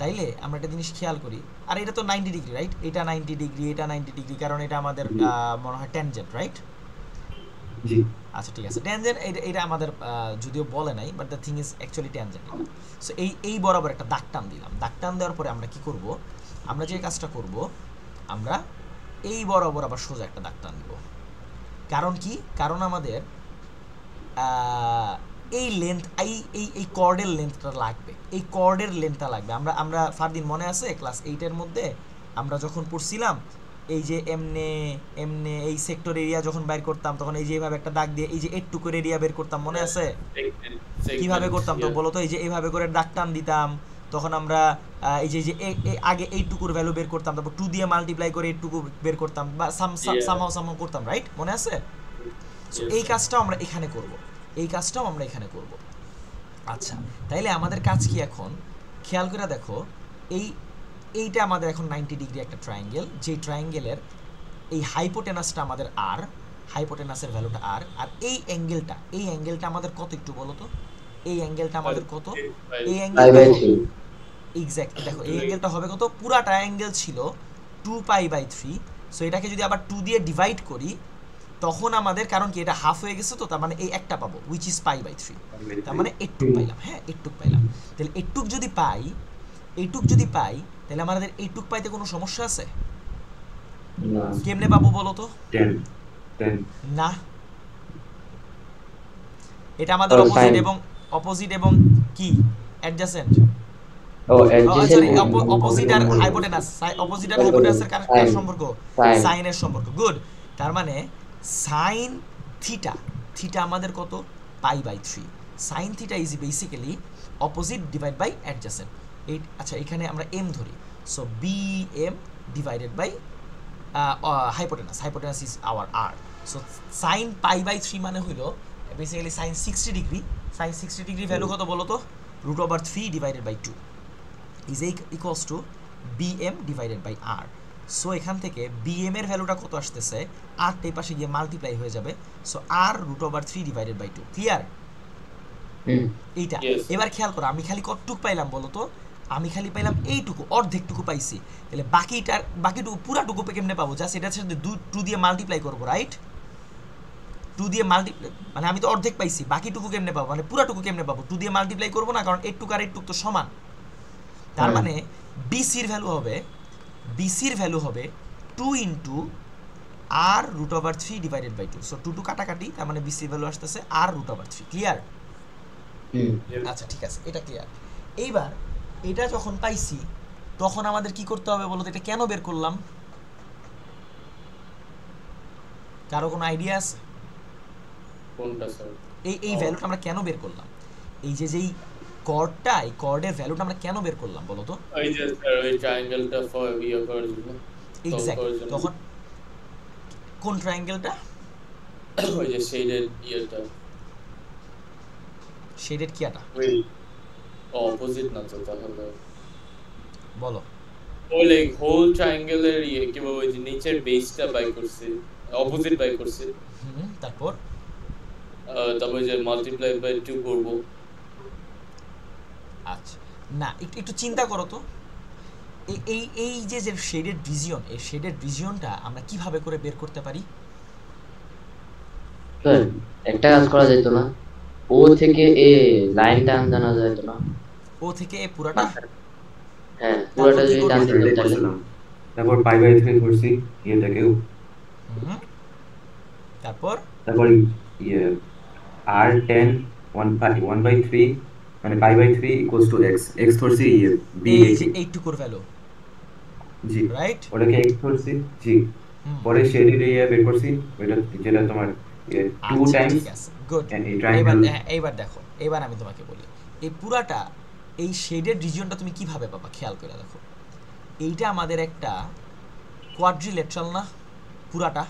Speaker 1: তাইলে আমরা একটা জিনিস খেয়াল করি, আর এটা তো 90 ডিগ্রি, রাইট? এটা 90 ডিগ্রি, এটা 90 ডিগ্রি, কারণ এটা আমাদের মনে হয় ট্যানজেন্ট, রাইট?
Speaker 4: জি
Speaker 1: আচ্ছা ঠিক আছে, ট্যানজেন্ট এটা আমাদের যদিও বলে নাই, but the thing is actually tangent. So এই বরাবর একটা দাগ টান দিলাম, দাগ টান দেওয়ার পরে আমরা কি করব? আমরা যে কাজটা করব, আমরা এই বরাবর আবার সোজা একটা দাগ টান দিব। কারণ কি? কারণ আমাদের এই লেন্থ, এই কর্ডের লেন্থটা লাগবে, এই কর্ডের লেন্থটা লাগবে। আমরা ফারদিন মনে আছে ক্লাস 8-এর মধ্যে আমরা যখন পড়ছিলাম, এই যে এমনে এই সেক্টর এরিয়া যখন বাইর করতাম, তখন এই যে এইভাবে একটা দাগ দিয়ে এই যে এইটুকুর এরিয়া বের করতাম, মনে আছে? কিভাবে করতাম তো বলো তো? এই যে এইভাবে করে দাগ টান দিতাম, তখন আমরা এই যে আগে এইটুকুর ভ্যালু বের করতাম, তারপর 2 দিয়ে মাল্টিপ্লাই করে এইটুকু বের করতাম, বা সামহাও করতাম, রাইট? মনে আছে? সো এই কাজটাও আমরা এখানে করব, এই কাজটাও আমরা এখানে করব। আচ্ছা, তাইলে আমাদের কাজ কি এখন? খেয়াল করে দেখো, এইটা আমাদের এখন 90 ডিগ্রি একটা ট্রায়াঙ্গেল, যেই ট্রায়াঙ্গেলের এই হাইপোটেনাসটা আমাদের আর, হাইপোটেনাসের ভ্যালুটা আর, আর এই অ্যাঙ্গেলটা আমাদের কত একটু বলো তো? এই অ্যাঙ্গেলটা আমাদের কত? এই অ্যাঙ্গেলটা এক্স্যাক্টলি দেখো, এই অ্যাঙ্গেলটা হবে কত? পুরা ট্রায়াঙ্গেল ছিল 2π/3, সো এটাকে যদি আবার 2 দিয়ে ডিভাইড করি, তখন আমাদের, কারণ কি এটা হাফ হয়ে গেছে, তো তার মানে এই একটা পাবো, উইচ ইজ π/3, তার মানে এইটুক পাইলাম। হ্যাঁ, এইটুক পাইলাম। তাহলে এইটুক যদি পাই, তাহলে আমাদের এইটুক পাইতে কোনো সমস্যা আছে? কেমনে পাবো বলো তো?
Speaker 4: 10
Speaker 1: না, এটা আমাদের অপোজিট এবং কি অ্যাডজাসেন্ট, সরি অপোজিট আর হাইপোটেনাসের কার সম্পর্ক? সাইনের সম্পর্ক। গুড। তার মানে সাইন থিটা আমাদের কত? π/3। Sine theta is basically opposite divide by adjacent. আচ্ছা, এখানে আমরা এম ধরি, so bm divided by hypotenuse is our r. So sine π/3 মানে হইল basically sine 60 degree. Sine 60 degree value কত বলো তো? √3 divided by 2 is equals to bm divided by r। So এখান থেকে bm এর ভ্যালুটা কত আসতেছে? r এই পাশে গিয়ে মাল্টিপ্লাই হয়ে যাবে, so r √3 divided by 2। Clear? এইটা এবার খেয়াল করো, আমি খালি কতটুক পাইলাম বলো তো? আমি খালি পাইলাম এইটুকু, অর্ধেকটুকু পাইছি। তাহলে বাকিটুকু পুরাটুকু কেমনে পাবো? জাস্ট এটার সাথে 2 দিয়ে মাল্টিপ্লাই করবো, রাইট? 2 দিয়ে মাল্টিপ্লাই, মানে আমি তো অর্ধেক পাইছি, বাকিটুকু কেমনে পাবো, মানে পুরাটুকু কেমনে পাবো? 2 দিয়ে মাল্টিপ্লাই করবো না, কারণ এইটুকু আর এইটুকু তো সমান। তার মানে বিসির ভ্যালু হবে 2 into r √3 divided by 2। So 2 কাটাকাটি, তার মানে বিসির ভ্যালু আসতেছে r √3। ক্লিয়ার? আচ্ছা ঠিক আছে, এটা ক্লিয়ার। এইবার এটা যখন পাইছি, তখন আমাদের কি করতে হবে বলো তো? এটা কেন বের করলাম? কারো কোনো আইডিয়া আছে?
Speaker 2: কোনটা স্যার?
Speaker 1: এই ভ্যালুটা আমরা কেন বের করলাম? এই যেই কর্ডটা, এই কর্ডের ভ্যালুটা আমরা কেন বের করলাম বলো তো?
Speaker 2: ওই যে স্যার ওই ট্রায়াঙ্গেলটা ফর ইয়ে করার জন্য।
Speaker 1: এক্স্যাক্টলি। তখন কোন ট্রায়াঙ্গেলটা?
Speaker 2: ওই যে শেডেড ইয়েটা,
Speaker 1: শেডেড কিয়াটা?
Speaker 2: ওই অপোজিট না তো, তাহলে
Speaker 1: বলো।
Speaker 2: ওই লাইক হোল ট্রায়াঙ্গেলের ইয়ে কিভাবে ওই যে নিচের বেসটা বাই করছে, অপোজিট বাই করছে,
Speaker 1: তারপর
Speaker 2: যে মাল্টিপ্লাই বাই 2 করব।
Speaker 1: আচ্ছা না, একটু চিন্তা করো তো, এই যে শেডেড রিজিয়ন, এই শেডেড রিজিয়নটা আমরা কিভাবে করে বের করতে পারি?
Speaker 3: একটা কাজ করা যেত না? ও থেকে এ লাইনটা জানা যেত না?
Speaker 1: ও থেকে এ পুরাটা?
Speaker 3: হ্যাঁ, পুরাটা যদি টান দিতাম তাহলে।
Speaker 4: তারপর π/3 করছি এটাকেও,
Speaker 1: তারপর
Speaker 4: ইয়ে R10 1/3 মানে pi by 3 equals to x x ধরছি ইয়ে বি
Speaker 1: এই যে
Speaker 4: একে
Speaker 1: এইটুকুর ভ্যালু,
Speaker 4: জি
Speaker 1: রাইট?
Speaker 4: ওটাকে x ধরছি জি
Speaker 1: হুম,
Speaker 4: পরে শেডেড এরিয়া বের করছি ওইটা যেটা তোমার 2
Speaker 1: আচ্ছা
Speaker 4: টাইমস
Speaker 1: ঠিক আছে, গুড।
Speaker 4: এই
Speaker 1: এবার
Speaker 4: ট্রায়াঙ্গেল
Speaker 1: এইবার দেখো, এবার আমি তোমাকে বলি এই পুরাটা, এই শেডেড রিজিয়নটা তুমি কিভাবে পাবা খেয়াল করে দেখো। এইটা আমাদের একটা কোয়াড্রিলেটারাল না, পুরাটা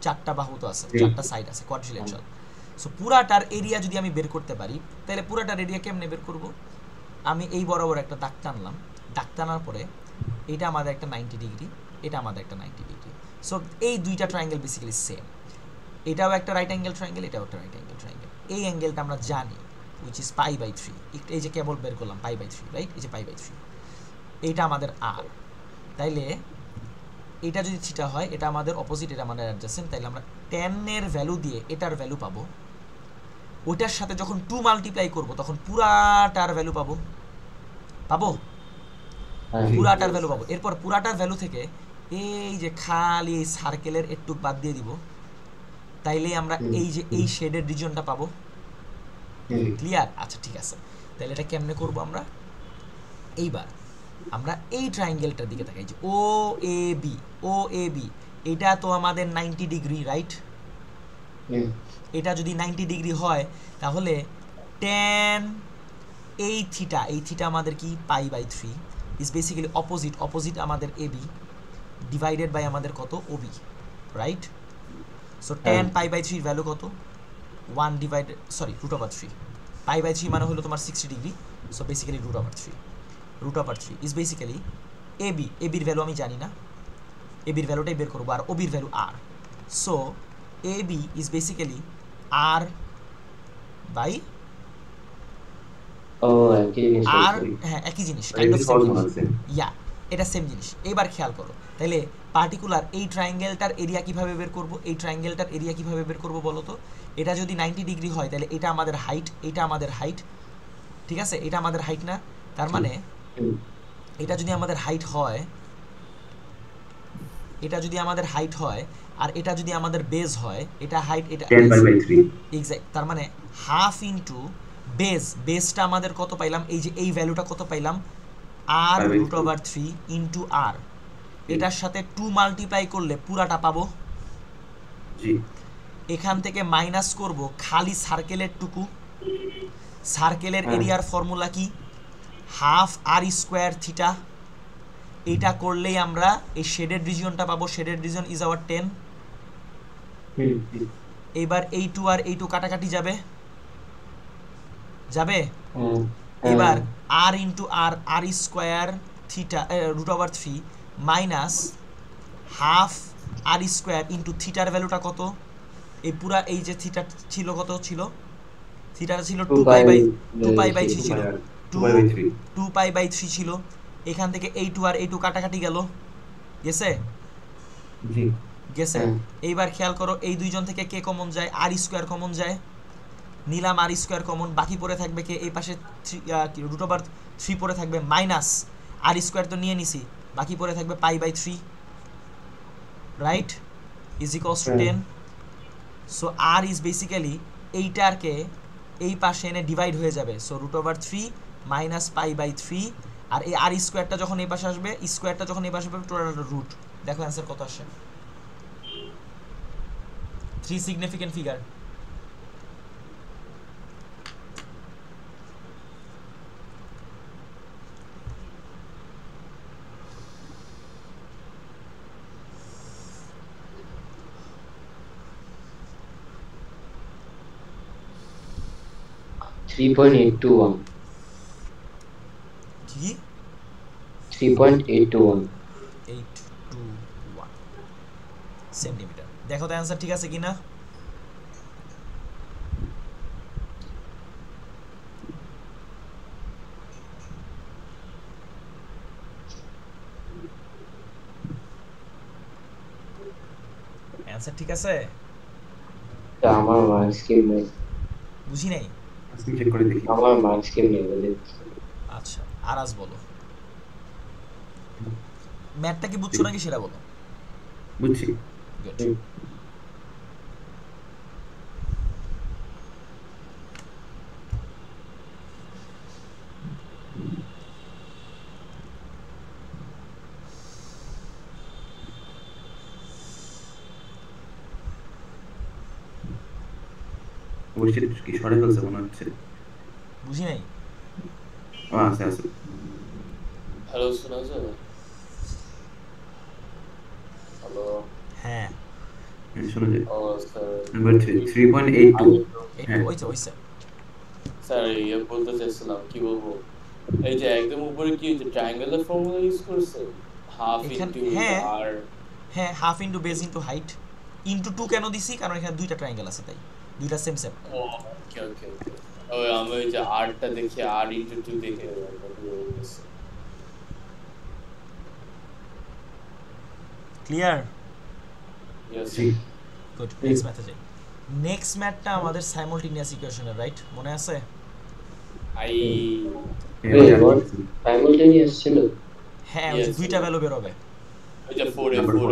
Speaker 1: চারটা বাহু তো আছে,
Speaker 4: জি
Speaker 1: চারটা সাইড আছে, কোয়াড্রিলেটারাল। সো পুরাটার এরিয়া যদি আমি বের করতে পারি, তাহলে পুরাটার এরিয়া কেমনে বের করব? আমি এই বরাবর একটা দাগ টানলাম, দাগ টানার পরে এটা আমাদের একটা 90 ডিগ্রি, এটা আমাদের একটা 90 ডিগ্রি। সো এই দুইটা ট্রায়াঙ্গেল বেসিক্যালি সেম, এটাও একটা রাইট অ্যাঙ্গেল ট্রায়াঙ্গেল, এটাও একটা রাইট অ্যাঙ্গেল ট্রায়াঙ্গেল। এই অ্যাঙ্গেলটা আমরা জানি, উইচ ইজ পাই বাই 3। এই যে কেবল বের করলাম পাই বাই 3, রাইট? এই যে পাই বাই 3, এইটা আমাদের আর। তাইলে এটা যদি থিটা হয়, এটা আমাদের অপোজিট, এটা আমাদের অ্যাডজাসেন্ট, তাইলে আমরা 10 এর ভ্যালু দিয়ে এটার ভ্যালু পাবো। ওইটার সাথে যখন 2 মাল্টিপ্লাই করব তখন পুরাটার ভ্যালু পাবো, পাবো
Speaker 3: হ্যাঁ
Speaker 4: জি
Speaker 1: পুরাটার ভ্যালু পাবো। এরপর পুরাটার ভ্যালু থেকে এই যে খালি এই সার্কেলের একটু বাদ দিয়ে দিব, তাইলে আমরা
Speaker 3: হুম,
Speaker 1: এই যে এই শেডের রিজনটা পাবো।
Speaker 3: হুম,
Speaker 1: ক্লিয়ার? আচ্ছা ঠিক আছে, তাহলে এটা কেমনে করব আমরা? এইবার আমরা এই ট্রায়াঙ্গেলটার দিকে তাকাই, যে ও A B, O A B, এটা তো আমাদের 90 ডিগ্রি, রাইট?
Speaker 3: হুম,
Speaker 1: এটা যদি 90 ডিগ্রি হয় তাহলে tan এই থিটা, এই থিটা আমাদের কি pi by 3 is basically opposite, opposite আমাদের এ বি ডিভাইডেড বাই আমাদের কত ওবি, রাইট? সো
Speaker 3: হ্যাঁ
Speaker 1: tan পাই বাই 3 ভ্যালু কত? 1 ডিভাইডেড, সরি √3। পাই বাই 3 মানে হলো তোমার 60 degree, so basically √3 is basically AB. এবির ভ্যালু আমি জানি না, এবির ভ্যালুটাই বের করবো, আর ওবির value r. So AB is basically r by
Speaker 3: O একই জিনিস
Speaker 1: আর,
Speaker 3: বলছে
Speaker 1: হ্যাঁ একই জিনিস,
Speaker 4: মানে
Speaker 1: কাইন্ড
Speaker 4: এটা
Speaker 1: অফ সেম
Speaker 4: সহজ
Speaker 1: জিনিস,
Speaker 4: আছে
Speaker 1: ইয়া এটা সেম জিনিস। এবার খেয়াল করো, তাহলে পার্টিকুলার এই ট্রায়াঙ্গেলটার এরিয়া কিভাবে বের করব? এই ট্রায়াঙ্গেলটার এরিয়া কিভাবে বের করব বলো তো? এটা যদি 90 ডিগ্রি হয় তাহলে এটা আমাদের হাইট, এটা আমাদের হাইট, ঠিক আছে? এটা আমাদের হাইট না? তার মানে
Speaker 3: হুম,
Speaker 1: এটা যদি আমাদের হাইট হয়, এটা যদি আমাদের হাইট হয়, আর এটা যদি আমাদের বেজ হয়, এটা হাইট এটা
Speaker 4: 10
Speaker 1: বেজ,
Speaker 4: পাই বাই 3
Speaker 1: এক্স্যাক্ট। তার মানে হাফ ইন্টু বেজ, বেজটা আমাদের কত পাইলাম? এই যে এই ভ্যালুটা কত পাইলাম? আর
Speaker 4: পাই বাই 3
Speaker 1: √3 ইন্টু আর, এটার সাথে 2 মাল্টিপ্লাই করলে পুরাটা পাবো।
Speaker 4: জি
Speaker 1: এখান থেকে মাইনাস করব খালি সার্কেলের টুকু। সার্কেলের
Speaker 3: হ্যাঁ
Speaker 1: এরিয়ার ফর্মুলা কি? Half r square theta. এইটা করলেই আমরা এই শেডেড রিজিয়নটা পাবো। Shaded region is our 10।
Speaker 3: হুম,
Speaker 1: এবার এই টু আর এই টু কাটাকাটি যাবে, যাবে।
Speaker 3: হ্যাঁ
Speaker 1: এবার
Speaker 3: হ্যাঁ
Speaker 1: আর ইন্টু আর, আর square theta √3 minus half r square into থিটার ভ্যালুটা কত? এই পুরা এই যে থিটা ছিল, কত ছিল? থিটাটা ছিল
Speaker 3: 2
Speaker 1: 2
Speaker 3: পাই
Speaker 1: পাই বাই 3
Speaker 4: 2
Speaker 1: ছিল,
Speaker 4: পাই
Speaker 1: 2
Speaker 4: 2 পাই বাই 3
Speaker 1: 2 পাই বাই 3 ছিল। এখান থেকে এই টু আর এই টু কাটাকাটি গেল, গেছে?
Speaker 4: জি
Speaker 1: গেছে।
Speaker 3: হ্যাঁ
Speaker 1: এইবার খেয়াল করো, এই দুইজন থেকে কে কমন যায়? আর স্কোয়ার কমন যায়, নিলাম আর স্কোয়ার কমন, বাকি পড়ে থাকবে কে? এই পাশে √3 পড়ে থাকবে, মাইনাস আর স্কোয়ার তো নিয়ে নিছি, বাকি পড়ে থাকবে pi by 3, right? Is equals to 10। So r is basically এইটারকে এই পাশে এনে ডিভাইড হয়ে যাবে, সো √3 মাইনাস পাই বাই 3, আর এই আর স্কোয়ারটা যখন এই পাশে আসবে, স্কোয়ারটা যখন এই পাশে আসবে, টোটাল রুট। দেখো অ্যান্সার কত আসে, 3 significant figure.
Speaker 3: Three point eight two one
Speaker 1: কি?
Speaker 3: 3.821
Speaker 1: 821 সেন্টিমিটার। দেখো তো অ্যান্সার ঠিক আছে কিনা। অ্যান্সার ঠিক আছে?
Speaker 3: আমার মার্ক স্কিম নেই,
Speaker 1: বুঝি নাই।
Speaker 4: আজকে চেক করে দেখি
Speaker 3: আমার মার্ক স্কিম নেই বলে।
Speaker 1: আচ্ছা আরাজ বলো, ম্যাথটা কি বুঝছো নাকি সেটা বলো।
Speaker 4: বুঝছি
Speaker 1: গুড।
Speaker 3: হুম,
Speaker 4: অবশ্যই কি সরে ফেলছে মনে হচ্ছে।
Speaker 1: বুঝি নাই।
Speaker 4: ও আছে আছে।
Speaker 2: হ্যালো শোনা যাবে? হ্যালো।
Speaker 1: হ্যাঁ
Speaker 4: শোনা যায়।
Speaker 2: ও স্যার
Speaker 4: নাম্বার 3.82।
Speaker 2: আগে তো
Speaker 1: একটু
Speaker 4: হ্যাঁ
Speaker 1: ওইসে
Speaker 2: স্যার ইয়ে বলতে চাইছিলাম কি বলবো, এই যে একদম উপরে কি যে ট্রায়াঙ্গেলের ফর্মুলা ইউজ করছে, হাফ
Speaker 1: এখানে
Speaker 2: ইনটু
Speaker 1: হ্যাঁ
Speaker 2: আর।
Speaker 1: হ্যাঁ, half into base into height into 2 কেন দিছি, কারণ এখানে দুইটা ট্রায়াঙ্গেল আছে তাই, দুইটা সেম সেম।
Speaker 2: ও ওকে ওকে ওকে। ওই আমি ওই যে আরটা দেখি আর ইনটু 2 দেখে বলতেছি।
Speaker 1: ক্লিয়ার?
Speaker 2: ইয়েস
Speaker 4: জি।
Speaker 1: গুড, নেক্সট ম্যাথে যাই। নেক্সট ম্যাথটা আমাদের সাইমultaneous ইকুয়েশনের, রাইট? মনে আছে?
Speaker 2: I
Speaker 3: Wait, what? Simultaneous ছিল?
Speaker 1: হ্যাঁ, ওই যে
Speaker 2: ইয়েস
Speaker 1: দুইটা ভ্যালু বের হবে।
Speaker 2: ওই যে 4 এ
Speaker 4: নাম্বার 4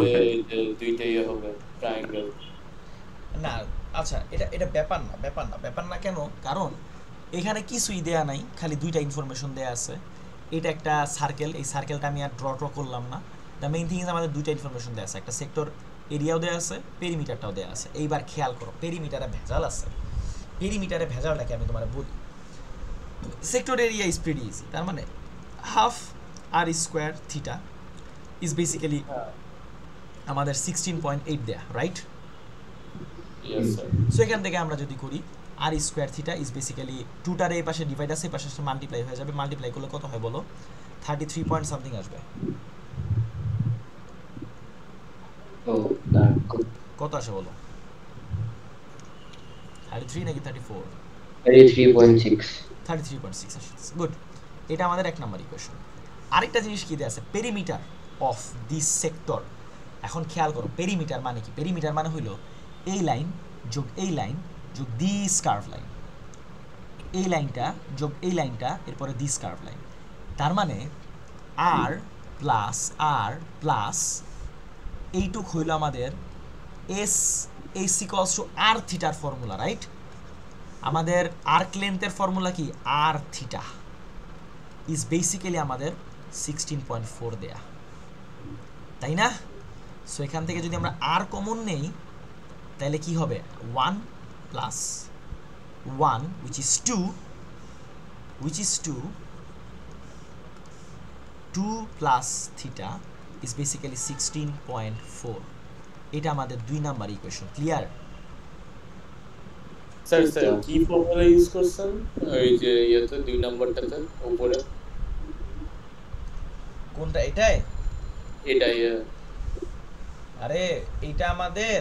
Speaker 2: যে দুইটাই হবে ট্রায়াঙ্গেল।
Speaker 1: না আচ্ছা, এটা ব্যাপার না কেন, কারণ এখানে কিছুই দেয়া নাই, খালি দুইটা ইনফরমেশন দেয়া আছে। এটা একটা সার্কেল, এই সার্কেলটা আমি আর ড্র করলাম না। দ্য মেইন থিং ইজ আমাদের দুইটা ইনফরমেশন দেয়া আছে, একটা সেক্টর এরিয়াও দেয়া আছে, পেরিমিটারটাও দেয়া আছে। এইবার খেয়াল করো, পেরিমিটারে ভেজাল আছে। পেরিমিটারে ভেজালটাকে আমি তোমার বলি। Sector area is pretty easy, তার মানে half r square theta is basically আমাদের 16.8 দেয়া, রাইট?
Speaker 2: Yes sir.
Speaker 1: সো এখান থেকে আমরা যদি করি আর স্কোয়ার থিটা ইজ বেসিক্যালি টুটার এই পাশে ডিভাইড আছে, এই পাশে মাল্টিপ্লাই হয়ে যাবে। মাল্টিপ্লাই করলে কত হয় বলো? 33 পয়েন্ট সামথিং আসবে।
Speaker 3: ও দাঁড়ান,
Speaker 1: কত আসে বলো? 33 নাকি 34?
Speaker 3: 33.6।
Speaker 1: 33.6 আসে। গুড, এটা আমাদের এক নাম্বার ইকুয়েশন। আরেকটা জিনিস কি দেয়া আছে, পেরিমিটার অফ দিস সেক্টর। এখন খেয়াল করো, পেরিমিটার মানে কি? পেরিমিটার মানে হইলো এই লাইন যোগ এই লাইন যোগ দিস কার্ভ লাইন, এই লাইনটা যোগ এই লাইনটা, এরপরে দিস কার্ভ লাইন। তার মানে আর প্লাস এইটুক হইল আমাদের এস ইকুয়ালস টু আর থিটার ফর্মুলা, রাইট? আমাদের আর্ক লেন্থের ফর্মুলা কি? আর থিটা ইজ বেসিক্যালি আমাদের 16.4 দেয়া, তাই না? সো এখান থেকে যদি আমরা আর কমন নেই তাহলে কি হবে? 1 plus 1 which is 2 plus theta is basically 16.4। এটা আমাদের 2 নাম্বার ইকুয়েশন। ক্লিয়ার?
Speaker 2: স্যার কি ফর্মুলা ইউজ করছেন ওই যে ইয়েতে 2 নাম্বারটাতে উপরে?
Speaker 1: কোনটা? এটাই?
Speaker 2: এটাই
Speaker 1: আরে এইটা আমাদের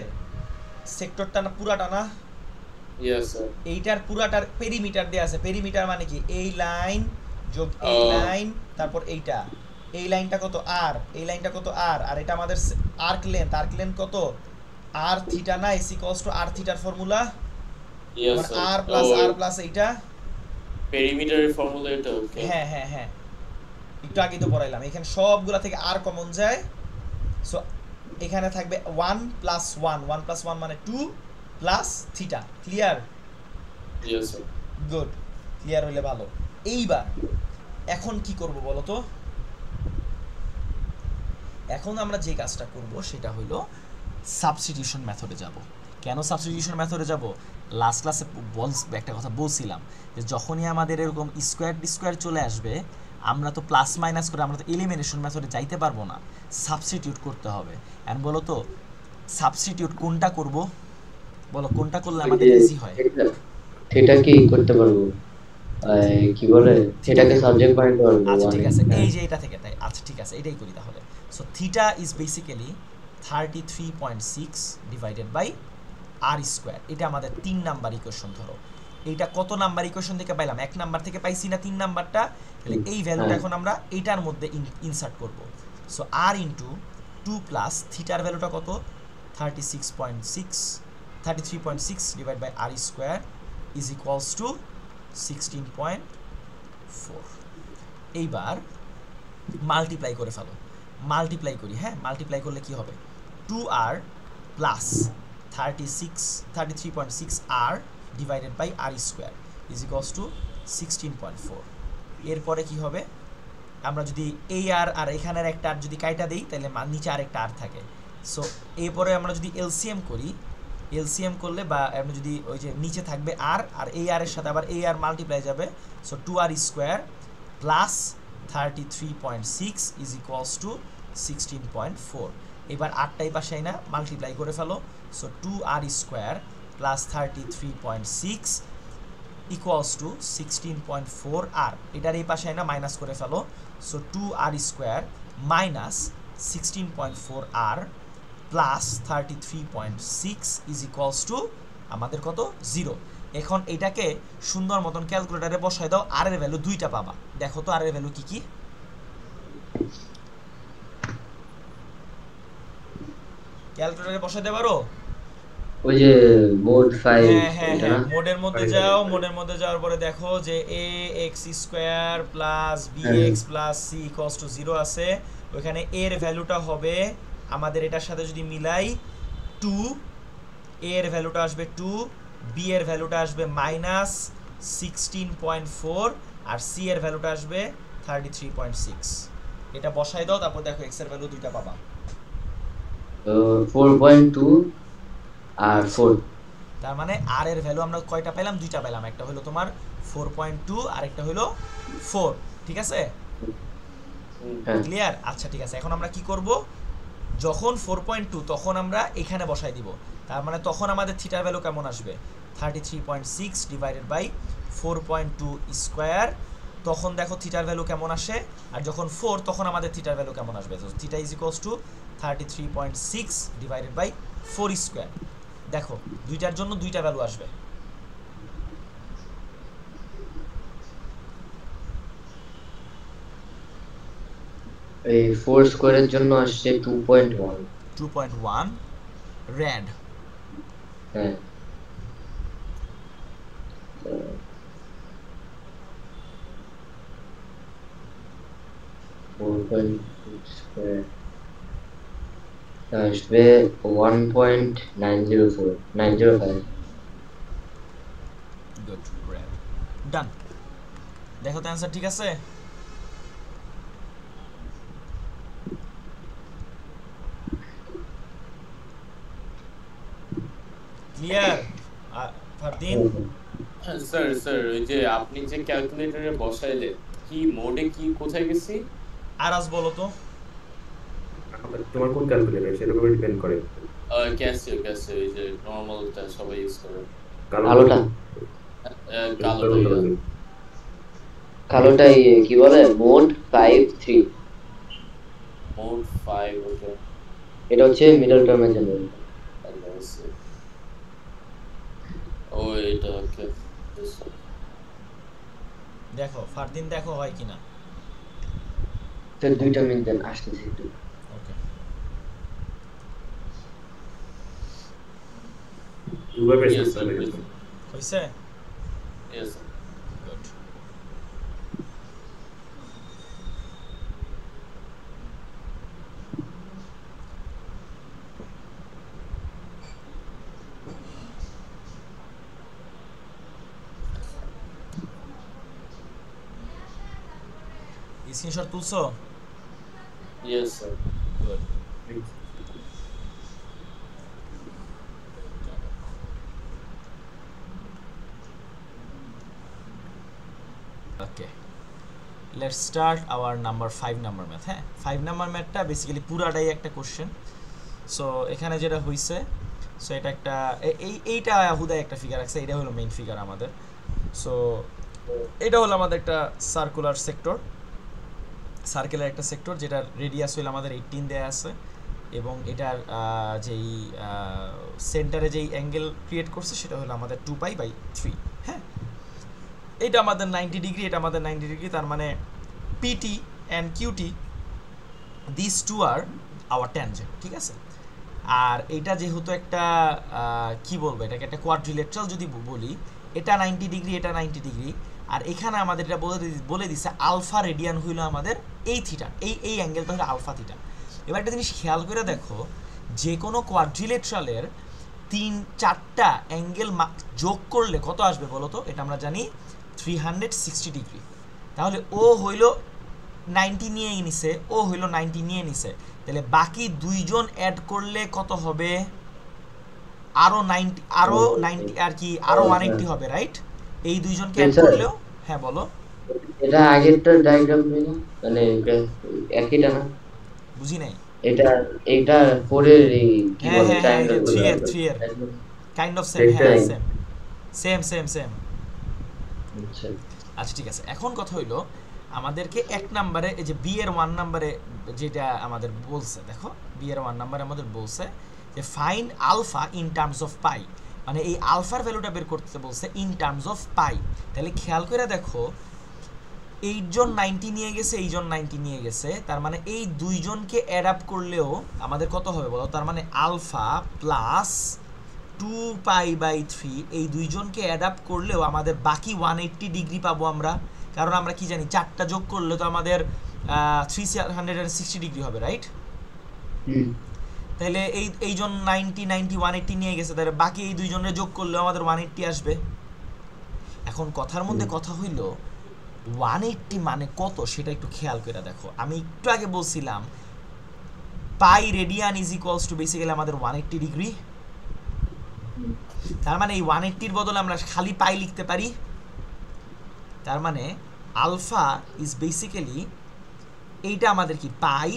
Speaker 1: সেক্টরটা না, পুরাটা না?
Speaker 2: Yes sir.
Speaker 1: এইটার পুরাটার পেরিমিটার দেয়া আছে। পেরিমিটার মানে কি? এই লাইন যোগ এই লাইন, তারপর এইটা, এই লাইনটা কত? আর, এই লাইনটা কত? আর, আর এটা আমাদের আর্ক লেন্থ কত? আর থিটা না? ইজ ইকুয়ালস টু আর থিটার ফর্মুলা
Speaker 2: ইয়েস
Speaker 1: মানে
Speaker 2: স্যার।
Speaker 1: আর প্লাস এইটা।
Speaker 2: পেরিমিটারের ফর্মুলা এটা। ওকে
Speaker 1: হ্যাঁ, একটু আগেই তো পড়াইলাম। এখানে সবগুলা থেকে আর কমন যায়, সো এখানে থাকবে 1 প্লাস 1 মানে 2 plus theta. Clear?
Speaker 2: Yes sir.
Speaker 1: Good, clear হইলে ভালো। এইবার এখন কি করব বলো তো? এখন আমরা যে কাজটা করব সেটা হইলো সাবস্টিটিউশন মেথডে যাব। কেন সাবস্টিটিউশন মেথডে যাব? লাস্ট ক্লাসে একটা কথা বলছিলাম যে যখনই আমাদের এরকম স্কোয়ার চলে আসবে, আমরা তো প্লাস মাইনাস করে আমরা তো এলিমিনেশন মেথডে যাইতে পারবো না, সাবস্টিটিউট করতে হবে। এন্ড বলো তো সাবস্টিটিউট কোনটা করব? বলো কোনটা করলে আমাদের ইজি হয়?
Speaker 3: থিটা কি করতে পারবো? কি বলে, থিটাকে সাবজেক্ট বানাতে পারবো।
Speaker 1: আচ্ছা ঠিক আছে, এই যে এটা থেকে তাই। আচ্ছা ঠিক আছে, এটাই করি তাহলে। So theta is basically 33.6 divided by r square. এটা আমাদের 3 নাম্বার ইকুয়েশন। ধরো এইটা কত নাম্বার ইকুয়েশন থেকে পাইলাম? 1 নাম্বার থেকে পাইছি না 3 নাম্বারটা? তাহলে এই ভ্যালুটা এখন আমরা এইটার মধ্যে ইনসার্ট করব। সো আর ইন্টু 2 প্লাস থিটার ভ্যালুটা কত? 33.6 divide by r square is equals to 16.4। এইবার মাল্টিপ্লাই করে ফেলো, মাল্টিপ্লাই করি। হ্যাঁ, মাল্টিপ্লাই করলে কি হবে? 2r plus 33.6 r divided by r square is equals to 16.4। এরপরে কি হবে? আমরা যদি এই আর এখানের একটা আর যদি কাইটা দেই তাহলে নিচে আরেকটা আর থাকে। সো এরপরে আমরা যদি এলসিএম করি এলসিএম করলে বা আপনি যদি ওই যে নিচে থাকবে আর আর এই আর এর সাথে আবার এই আর মাল্টিপ্লাই যাবে, so 2r square plus 33.6 is equals to 16.4। এবার আটটাই পাশে না মাল্টিপ্লাই করে ফেলো, so 2r square plus 33.6 equals to 16.4r। এটার এই পাশে না মাইনাস করে ফেলো, so 2r square minus 16.4r plus 33.6 is equals to আমাদের কত 0। এখন এটাকে সুন্দর মতন ক্যালকুলেটারে বসায় দাও, আর এর ভ্যালু দুইটা পাবা। দেখো তো আর এর ভ্যালু কি কি, ক্যালকুলেটারে বসাতে পারো?
Speaker 3: ওই যে মোড 5
Speaker 1: হ্যাঁ
Speaker 3: এটা না?
Speaker 1: মোডের মধ্যে যাও, মোডের মধ্যে যাওয়ার পরে দেখো যে a x square plus bx plus c equals to 0 আছে। ওখানে a এর ভ্যালুটা হবে আমাদের এটার সাথে যদি মিলাই 2, a এর ভ্যালুটা আসবে 2, b এর ভ্যালুটা আসবে মাইনাস 16.4 আর c এর ভ্যালুটা আসবে 33.6। এটা বসাই দাও, তারপর দেখো x এর ভ্যালু দুইটা পাবা।
Speaker 3: তো 4.2 আর 4,
Speaker 1: তার মানে আর এর ভ্যালু আমরা কয়টা পেলাম? দুইটা পেলাম, একটা হলো তোমার 4.2 আর একটা হলো 4। ঠিক আছে,
Speaker 3: হ্যাঁ
Speaker 1: ক্লিয়ার? আচ্ছা ঠিক আছে, এখন আমরা কি করব, যখন 4.2 তখন আমরা এখানে বসাই দিব, তার মানে তখন আমাদের থিটার ভ্যালু কেমন আসবে? 33.6 ডিভাইডেড বাই 4.2 স্কয়ার। তখন দেখো থিটার ভ্যালু কেমন আসে, আর যখন 4 তখন আমাদের থিটার ভ্যালু কেমন আসবে? তো theta is equals to 33.6 divided by 4 square. দেখো দুইটার জন্য দুইটা ভ্যালু আসবে।
Speaker 3: এই 4 স্কয়ারের জন্য আসছে 2.1।
Speaker 1: 2.1 রেড।
Speaker 3: হ্যাঁ 4.2 স্কয়ার আসবে 1.905।
Speaker 1: গুড, রেড ডান। দেখো তো অ্যানসার ঠিক আছে? ক্লিয়ার ফারদিন?
Speaker 2: স্যার স্যার ওই যে আপনি যে ক্যালকুলেটরে বসাইলেন, কি মোডে কি কোথায় গেছি?
Speaker 1: আরাজ বলো তো।
Speaker 4: তোমার কোন ক্যালকুলেটর সেটার উপর ডিপেন্ড করে।
Speaker 2: ক্যাসিও ক্যাসিও এই যে নরমালটা সবাই ইউজ করে।
Speaker 3: কালোটা
Speaker 2: কালোটা
Speaker 3: কালোটাই কি বলে মোড 5.3।
Speaker 2: মোড 5 ওকে।
Speaker 3: এটা হচ্ছে মিডল টার্মের জন্য।
Speaker 2: ও এটা ওকে।
Speaker 1: দেখো ফারদিন দেখো হয় কিনা।
Speaker 3: তো দুইটা মিনিট দেন, আসতেছে একটু।
Speaker 1: ওকে
Speaker 4: দুবার প্রেস
Speaker 2: Yes,
Speaker 4: করতে
Speaker 2: sir,
Speaker 4: হবে।
Speaker 2: yes, sir.
Speaker 1: হইছে?
Speaker 2: Yes, sir.
Speaker 1: গুড। স্ক্রিনশট তুলছো?
Speaker 2: Yes, sir.
Speaker 1: Good. Okay let's start our number 5 number math. হ্যাঁ 5 নাম্বার ম্যাথটা বেসিক্যালি পুরাটাই একটা কোশ্চেন। সো এখানে যেটা হইছে, সো এটা একটা এইটা হুদায় একটা ফিগার আছে, এটা হলো মেইন ফিগার আমাদের। সো এটা হলো আমাদের একটা সার্কুলার সেক্টর, সার্কেলের একটা সেক্টর যেটার রেডিয়াস হলো আমাদের 18 দেয়া আছে, এবং এটার যেই সেন্টারে যেই অ্যাঙ্গেল ক্রিয়েট করছে সেটা হলো আমাদের 2π/3। হ্যাঁ এটা আমাদের 90 ডিগ্রি, এটা আমাদের 90 ডিগ্রি, তার মানে PT and QT this two are our tangent. ঠিক আছে, আর এটা যেহেতু একটা কি বলবো, এটাকে একটা কোয়াড্রিলেটারাল যদি বলি, এটা 90 ডিগ্রি, এটা 90 ডিগ্রি, আর এখানে আমাদের এটা বলে দিছে আলফা রেডিয়ান হইল আমাদের এই থিটা, এই অ্যাঙ্গেলটা হলো আলফা থিটা। এবার একটা জিনিস খেয়াল করে দেখো, যে কোনো কোয়াড্রিলেটারালের 3-4টা অ্যাঙ্গেল যোগ করলে কত আসবে বলো তো? এটা আমরা জানি 360 ডিগ্রি। তাহলে ও হইল 90 নিয়ে নিছে, ও হইল 90 নিয়ে নিছে, তাহলে বাকি দুইজন অ্যাড করলে কত হবে? আরো 90 আরো 90 আর কি আরো 180 হবে, রাইট? এই দুইজনকে অ্যাড
Speaker 3: Sir,
Speaker 1: করলেও, হ্যাঁ বলো,
Speaker 3: এটা আগেরটার ডায়াগ্রাম না, মানে একইটা না?
Speaker 1: বুঝি নাই।
Speaker 3: এটা এটা পরের এই কি
Speaker 1: হ্যাঁ
Speaker 3: বলে
Speaker 1: হ্যাঁ হ্যাঁ, এই
Speaker 3: ট্রায়াঙ্গেল
Speaker 1: যে
Speaker 3: গুলো
Speaker 1: 3 এর কাইন্ড অফ সেম,
Speaker 4: Vector
Speaker 1: হ্যাঁ
Speaker 4: line.
Speaker 1: Same same same same.
Speaker 3: আচ্ছা
Speaker 1: আচ্ছা ঠিক আছে, এখন কথা হইলো আমাদেরকে এক নম্বরে এই যে বি এর 1 নম্বরে যেটা আমাদের বলছে, দেখো বি এর 1 নম্বরে আমাদের বলছে যে find alpha in terms of pi, মানে এই আলফার ভ্যালুটা বের করতে বলছে ইন টার্মস অফ পাই। তাহলে খেয়াল করে দেখো, এইজন 90 নিয়ে গেছে, এইজন 90 নিয়ে গেছে, তার মানে এই দুইজনকে অ্যাড আপ করলেও আমাদের কত হবে বলো? তার মানে আলফা প্লাস 2π/3, এই দুইজনকে অ্যাড আপ করলেও আমাদের বাকি 180 ডিগ্রি পাবো আমরা, কারণ আমরা কি জানি 4টা যোগ করলে তো আমাদের 360 ডিগ্রি হবে, রাইট? তাহলে এইজন 90 90 180 নিয়ে গেছে, তাহলে বাকি এই দুইজনের যোগ করলেও আমাদের 180 আসবে। এখন কথার মধ্যে কথা হইল 180 মানে কত সেটা একটু খেয়াল করে দেখো। আমি একটু আগে বলছিলাম পাই radian is equals two basically আমাদের 180 ডিগ্রি। তার মানে এই 180 এর বদলে আমরা খালি পাই লিখতে পারি। তার মানে আলফা ইজ বেসিক্যালি, এইটা আমাদের কি পাই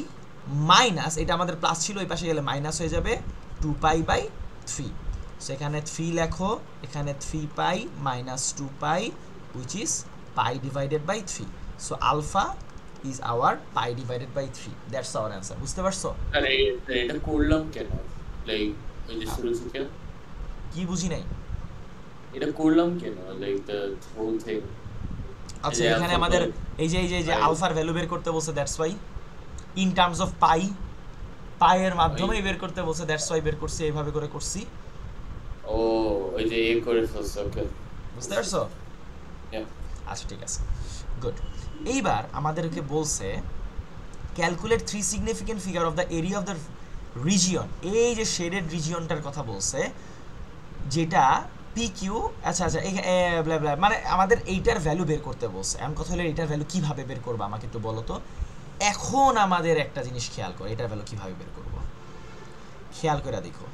Speaker 1: মাইনাস, এটা আমাদের প্লাস ছিল, এই পাশে গেলে মাইনাস হয়ে যাবে 2π/3। সেখানে 3 লেখো, এখানে 3π minus 2π which is pi divided by 3. So alpha is our pi divided by 3. That's our answer. বুঝতে পারছো?
Speaker 2: আরে এটা করলাম কেন? লাইক ওই যে শুরু থেকে
Speaker 1: কি বুঝি নাই?
Speaker 2: এটা করলাম কেন? Like the whole thing.
Speaker 1: আচ্ছা এখানে আমাদের এই যে আলফার ভ্যালু বের করতে বলছে, that's y in terms of pi, pi এর মাধ্যমেই বের করতে বলছে, দ্যাটস ওয়াই বের করছি, এইভাবে করে করছি।
Speaker 2: ও ওই যে এ করে ফেলছে, ওকে
Speaker 1: বুঝতে পারছো? আচ্ছা ঠিক আছে, গুড। এইবার আমাদেরকে বলছে calculate 3 significant figure of the area of the region. এই যে শেডেড রিজিয়নটার কথা বলছে, যেটা PQ, আচ্ছা আচ্ছা মানে আমাদের এইটার ভ্যালু বের করতে বলছে। এখন কথা হলো এইটার ভ্যালু কিভাবে বের করবো আমাকে একটু বলো তো। এখন আমাদের একটা জিনিস খেয়াল করো, এটার ভ্যালু কিভাবে বের করব, খেয়াল করে দেখো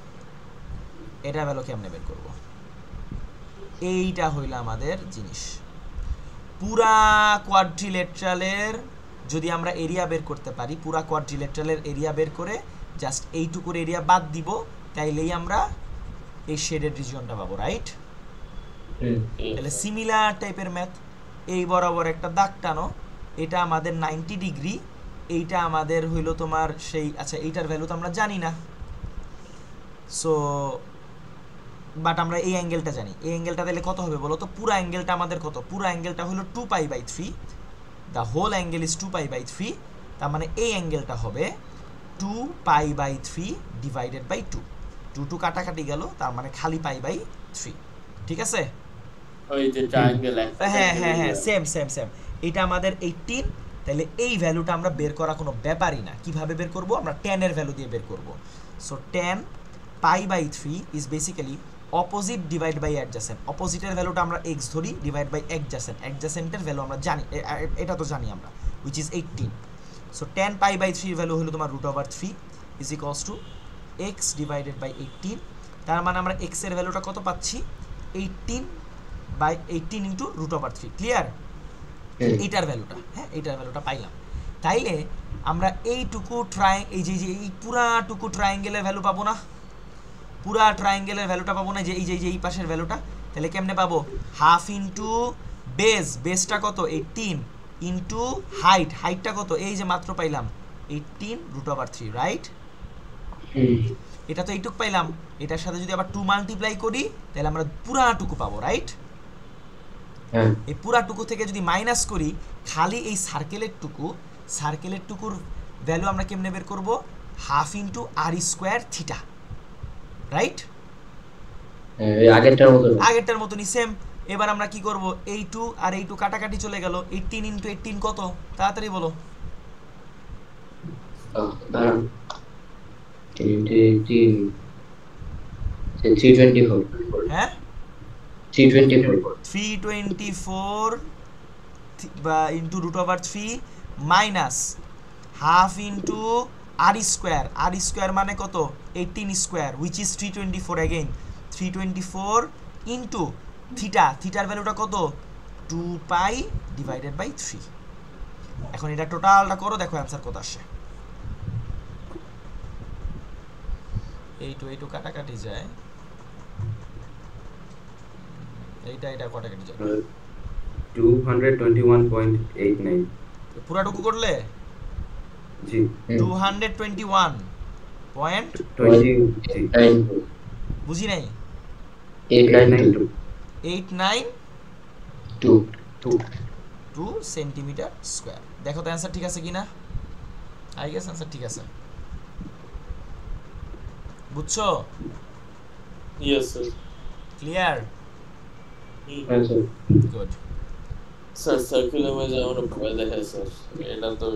Speaker 1: এটার ভ্যালু কেমনে বের করব। এইটা হইল আমাদের জিনিস, পুরা কোয়াড্রিলেটারালের যদি আমরা এরিয়া বের করতে পারি, পুরা কোয়াড্রিলেটারালের এরিয়া বের করে জাস্ট এইটুকুর এরিয়া বাদ দিব, তাইলেই আমরা এই শেডেড রিজিয়নটা পাবো, রাইট? তাহলে সিমিলার টাইপের ম্যাথ, এই বরাবর একটা দাগ টানো, এটা আমাদের 90 ডিগ্রি, এইটা আমাদের হইলো তোমার সেই, আচ্ছা এইটার ভ্যালু তো আমরা জানি না, সো বাট আমরা এই অ্যাঙ্গেলটা জানি। এই অ্যাঙ্গেলটা তাহলে কত হবে বলো তো? পুরো অ্যাঙ্গেলটা আমাদের কত? পুরো অ্যাঙ্গেলটা হলো 2π/3, দ্য হোল অ্যাঙ্গেল ইজ 2π/3, তার মানে এই অ্যাঙ্গেলটা হবে 2π/3 ডিভাইডেড বাই 2, 2 কাটাকাটি গেল, তার মানে খালি π/3, ঠিক আছে?
Speaker 2: ওই যে ট্রায়াঙ্গেল,
Speaker 1: হ্যাঁ হ্যাঁ হ্যাঁ সেম সেম সেম। এটা আমাদের 18, তাহলে এই ভ্যালুটা আমরা বের করা কোনো ব্যাপারই না। কিভাবে বের করব? আমরা tan এর ভ্যালু দিয়ে বের করব। So tan π/3 is basically opposite divide by adjacent. অপোজিটের ভ্যালুটা আমরা x ধরি, ডিভাইড বাই অ্যাডজাসেন্ট, অ্যাডজাসেন্টের ভ্যালু আমরা জানি, এটা তো জানি আমরা, which is 18. সো tan π/3 এর ভ্যালু হলো তোমার √3 is equals to x divided by 18। তার মানে আমরা x এর ভ্যালুটা কত পাচ্ছি? 18/18 ইন্টু √3, ক্লিয়ার? এইটার ভ্যালুটা, হ্যাঁ এইটার ভ্যালুটা পাইলাম। তাইলে আমরা এইটুকু এই যে এই পুরাটুকু ট্রায়াঙ্গেলের ভ্যালু পাবো না? পুরা ট্রায়াঙ্গেলের ভ্যালুটা পাবো না, যে এই পাশের ভ্যালুটা। তাহলে কেমনে পাবো? হাফ ইন্টু বেসটা কত? 18 ইন্টু হাইটটা কত? এই যে মাত্র পাইলাম 18√3, রাইট? এটা তো এইটুক পাইলাম, এটার সাথে যদি আবার 2 মাল্টিপ্লাই করি তাহলে আমরা পুরাটুকু পাবো, রাইট? এই পুরাটুকু থেকে যদি মাইনাস করি খালি এই সার্কেলের টুকুর ভ্যালু আমরা কেমনে বের করব? Half into r² theta, right? আগেরটার মতনই সেম। এবার আমরা কি করব? এই 2 আর এই 2 কাটাকাটি চলে গেল, 18 ইন্টু 18 কত? তাড়াতাড়ি বলো।
Speaker 3: 324,
Speaker 1: হ্যাঁ 324 into √3 minus half into r² মানে কত? 18² which is 324 again, 324 ইন্টু থিটার ভ্যালুটা কত 2 পাই ডিভাইডেড বাই 3। এখন এটা টোটালটা করো, দেখো অ্যান্সার কত আসে। এইটু কাটাকাটি যায়, এটা কাটাকাটি যায়,
Speaker 4: 221.89
Speaker 1: পুরাটুকু করলে
Speaker 4: জি
Speaker 1: 221 বুঝি নাই 892 সেন্টিমিটার স্কয়ার। দেখো তো অ্যান্সার ঠিক আছে কিনা, আই গেস অ্যান্সার ঠিক আছে, বুঝছো?
Speaker 2: Yes sir.
Speaker 1: Clear? Good.
Speaker 2: Sir circular major আমরা ভয় দেখায় স্যার, এটা তো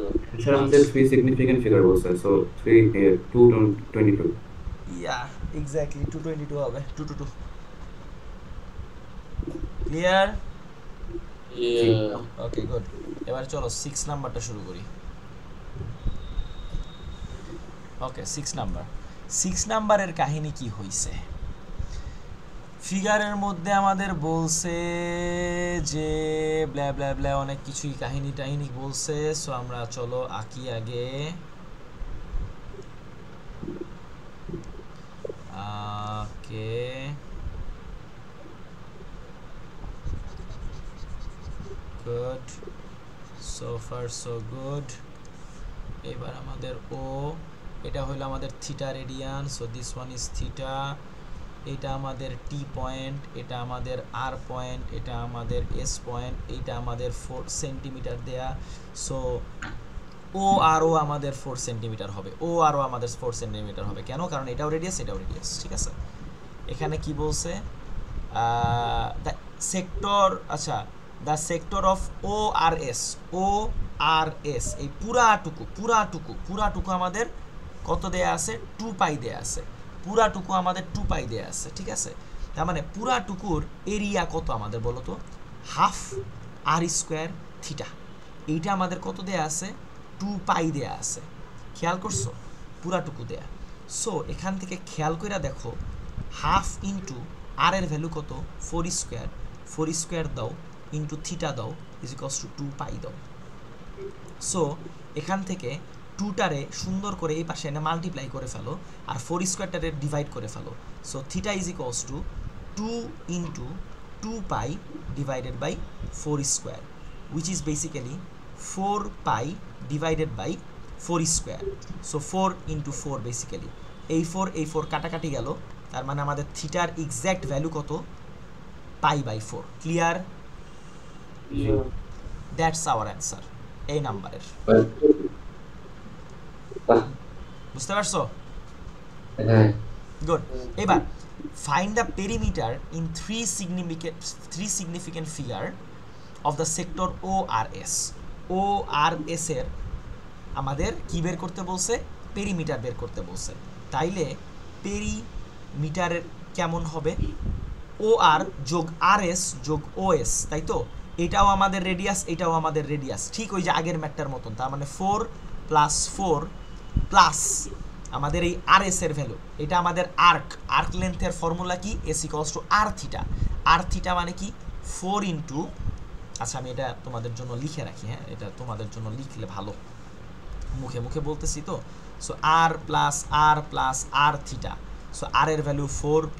Speaker 4: স্যার আমাদের 3 সিগনিফিকেন্ট ফিগার বলছে, সো 222
Speaker 1: ইয়া এক্স্যাক্টলি 222 হবে, 222। ক্লিয়ার?
Speaker 2: ইয়া
Speaker 1: ওকে গুড। এবার চলো 6 নাম্বারটা শুরু করি। ওকে 6 নাম্বারের কাহিনী কি হইছে? ফিগারের মধ্যে আমাদের বলছে যে ব্লা ব্লা ব্লা অনেক কিছুই কাহিনী টাহিনী বলছে। সো আমরা চলো আঁকি আগে। Okay good, so far so good. এবার আমাদের ও, এটা হলো আমাদের theta radian, so this one is theta. এটা আমাদের টি পয়েন্ট, এটা আমাদের আর পয়েন্ট, এটা আমাদের এস পয়েন্ট, এটা আমাদের 4 সেন্টিমিটার দেয়া। সো ও আরও আমাদের 4 সেন্টিমিটার হবে, ও আরও আমাদের 4 সেন্টিমিটার হবে। কেন? কারণ এটাও রেডিয়াস, এটাও রেডিয়াস, ঠিক আছে? এখানে কি বলছে? দ্য সেক্টর, আচ্ছা the sector of O R S, এই পুরাটুকু আমাদের কত দেয়া আছে? 2 পাই দেয়া আছে। পুরাটুকু আমাদের 2 পাই দেয়া আছে, ঠিক আছে? তার মানে পুরাটুকুর এরিয়া কত আমাদের বলো তো? Half r square theta. এইটা আমাদের কত দেয়া আছে? 2 পাই দেয়া আছে। খেয়াল করছো? পুরাটুকু দেয়া। সো এখান থেকে খেয়াল করে দেখো, হাফ ইন্টু আর এর ভ্যালু কত? 4 স্কোয়ার দাও ইন্টু থিটা দাও ইজ ইকুয়ালস টু 2 পাই দাও। সো এখান থেকে 2টারে সুন্দর করে এই পাশে এনে মাল্টিপ্লাই করে ফেলো, আর 4 স্কোয়ারটারে ডিভাইড করে ফেলো। So theta is equals to 2 into 2 pi divided by 4 square, which is basically 4 pi divided by 4 square. So 4 into 4 basically এই 4 কাটাকাটি গেল, তার মানে আমাদের থিটার এক্স্যাক্ট ভ্যালু কত? Pi by 4। Clear? That's our answer এই নাম্বারের। বুঝতে পারছো? গুড। এবার find the perimeter in 3 significant figure of the sector O R S এর আমাদের কি বের করতে বলছে? পেরিমিটার বের করতে বলছে। তাইলে পেরিমিটারের কেমন হবে? ও আর যোগ আর এস যোগ ও এস, তাই তো? এটাও আমাদের রেডিয়াস, এটাও আমাদের রেডিয়াস, ঠিক ওই যে আগের ম্যাটটার মতন। তার মানে 4 + 4 প্লাস আমাদের এই আর এস এর ভ্যালু, এটা আমাদের আর্ক লেন্থের ফর্মুলা কি? S equals to r theta মানে কি? 4 ইন্টু, আচ্ছা আমি এটা তোমাদের জন্য লিখে রাখি, হ্যাঁ এটা তোমাদের জন্য লিখলে ভালো, মুখে মুখে বলতেছি তো। সো আর প্লাস আর থিটা, সো আর এর ভ্যালু 4 +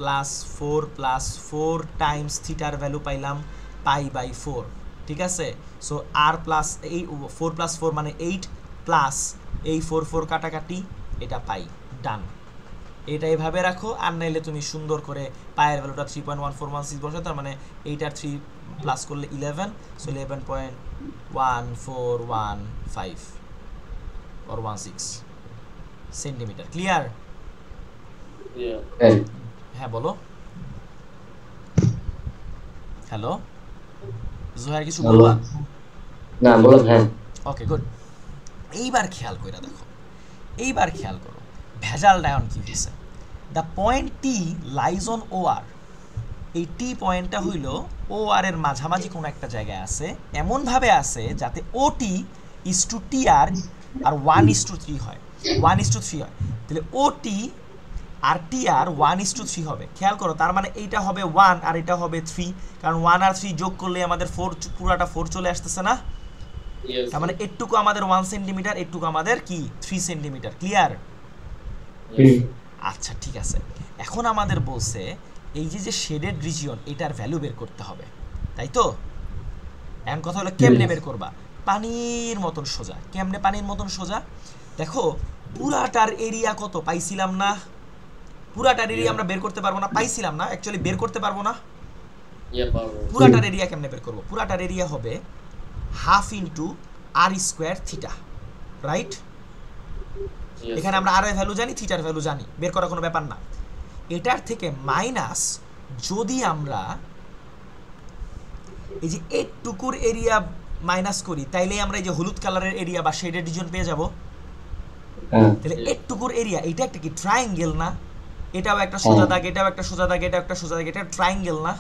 Speaker 1: 4 টাইমস থিটার ভ্যালু পাইলাম পাই বাই 4, ঠিক আছে? সো আর প্লাস এই 4 + 4 মানে 8 প্লাস এই 4 কাটাকাটি, এটা পাই। ডান। এটা এইভাবে রাখো, আর নাইলে তুমি সুন্দর করে পায়ের ভ্যালুটা 3.1416 বসে, তার মানে এইটার 3 প্লাস করলে 11, সো 11.1415 or 16 সেন্টিমিটার। ক্লিয়ার? হ্যাঁ বলো। হ্যালো জোহার, কিছু বলবা?
Speaker 3: না বলো। হ্যাঁ
Speaker 1: ওকে গুড। এইবার খেয়াল করো ভেজাল ডায়ন কি হয়েছে। The point T lies on O R, এই টি পয়েন্টটা হইল ও আর এর মাঝামাঝি কোনো একটা জায়গায় আছে, এমনভাবে আছে যাতে ও টি ইজ টু টি আর 1:3 হয়, 1:3 হয়। তাহলে ও টি আর টিআর 1:3 হবে। খেয়াল করো, তার মানে এইটা হবে 1 আর এটা হবে 3, কারণ 1 আর 3 যোগ করলে আমাদের 4 পুরাটা 4 চলে আসতেছে না?
Speaker 2: Yes,
Speaker 1: তার মানে
Speaker 2: sir.
Speaker 1: এটুকু আমাদের 1 সেন্টিমিটার, এটুকু আমাদের কি 3 সেন্টিমিটার। ক্লিয়ার?
Speaker 2: Yes, sir.
Speaker 1: আচ্ছা ঠিক আছে, এখন আমাদের বলছে এই যে শেডেড রিজিয়ন এটার ভ্যালু বের করতে হবে, তাই তো? এখন কথা হলো কেমনে বের করবা? পানির মতন সোজা। কেমনে পানির মতন সোজা? দেখো পুরাটার এরিয়া কত পাইছিলাম না? পুরাটার এরিয়া আমরা বের করতে পারবো না, পাইছিলাম না, অ্যাকচুয়ালি বের করতে পারবো না।
Speaker 2: Yeah, পারবো।
Speaker 1: পুরাটার এরিয়া কেমনে বের করব? পুরাটার এরিয়া হবে half into r square theta, right?
Speaker 2: Yes,
Speaker 1: এখানে
Speaker 2: sir.
Speaker 1: আমরা আর এর ভ্যালু জানি, থিটার ভ্যালু জানি, বের করার কোনো ব্যাপার না। এটার থেকে মাইনাস যদি আমরা এই যে এইটুকুর এরিয়া মাইনাস করি, তাইলে আমরা এই যে হলুদ কালারের এরিয়া বা শেডেড রিজিয়ন পেয়ে যাব। তাহলে এইটুকুর এরিয়া, এটা একটা কি ট্রায়াঙ্গেল না? এটাও একটা সোজা দাগ, এটাও একটা সোজা দাগ, এটাও একটা সোজা দাগ, এটা ট্রায়াঙ্গেল না?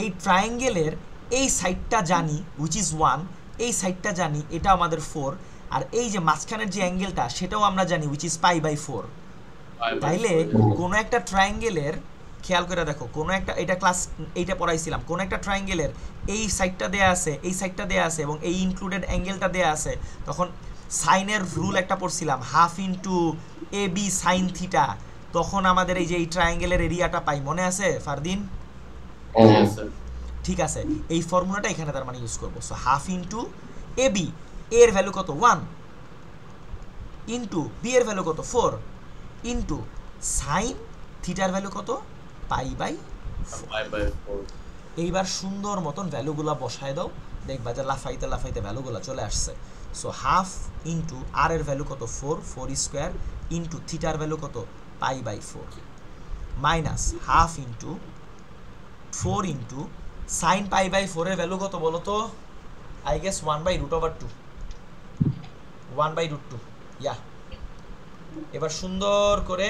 Speaker 1: এই ট্রায়াঙ্গেলের এই সাইডটা জানি হুইচ ইজ 1, এই সাইডটা জানি এটা আমাদের 4, আর এই যে মাঝখানের যে অ্যাঙ্গেলটা সেটাও আমরা জানি হুইচ ইজ π/4। তাইলে কোনো একটা ট্রায়াঙ্গেলের, খেয়াল করে দেখো, কোনো একটা, এটা ক্লাস এইটা পড়াইছিলাম, কোনো একটা ট্রায়াঙ্গেলের এই সাইডটা দেয়া আছে, এই সাইডটা দেয়া আছে এবং এই ইনক্লুডেড অ্যাঙ্গেলটা দেয়া আছে, তখন সাইনের রুল একটা পড়ছিলাম, half into A B sine theta, তখন আমাদের এই যে এই ট্রায়াঙ্গেলের এরিয়াটা পাই, মনে আছে ফারদিন?
Speaker 2: Yes, sir.
Speaker 1: ঠিক আছে, এই ফর্মুলাটা এখানে তার মানে ইউজ করবো। So half into A B, এর ভ্যালু কত 1, ইন্টু বি এর ভ্যালু কত 4, ইন্টু সাইন থিটার ভ্যালু কত π/4। এইবার সুন্দর মতন ভ্যালুগুলা বসায় দাও, দেখবা যে লাফাইতে লাফাইতে ভ্যালুগুলা চলে আসছে। সো হাফ ইন্টু আর এর ভ্যালু কত 4 স্কোয়ার, ইন্টু থিটার ভ্যালু কত π/4, minus half into 4 into sine π/4 এর ভ্যালু কত বলো তো? I guess 1/√2, 1/√2, yeah. এবার সুন্দর করে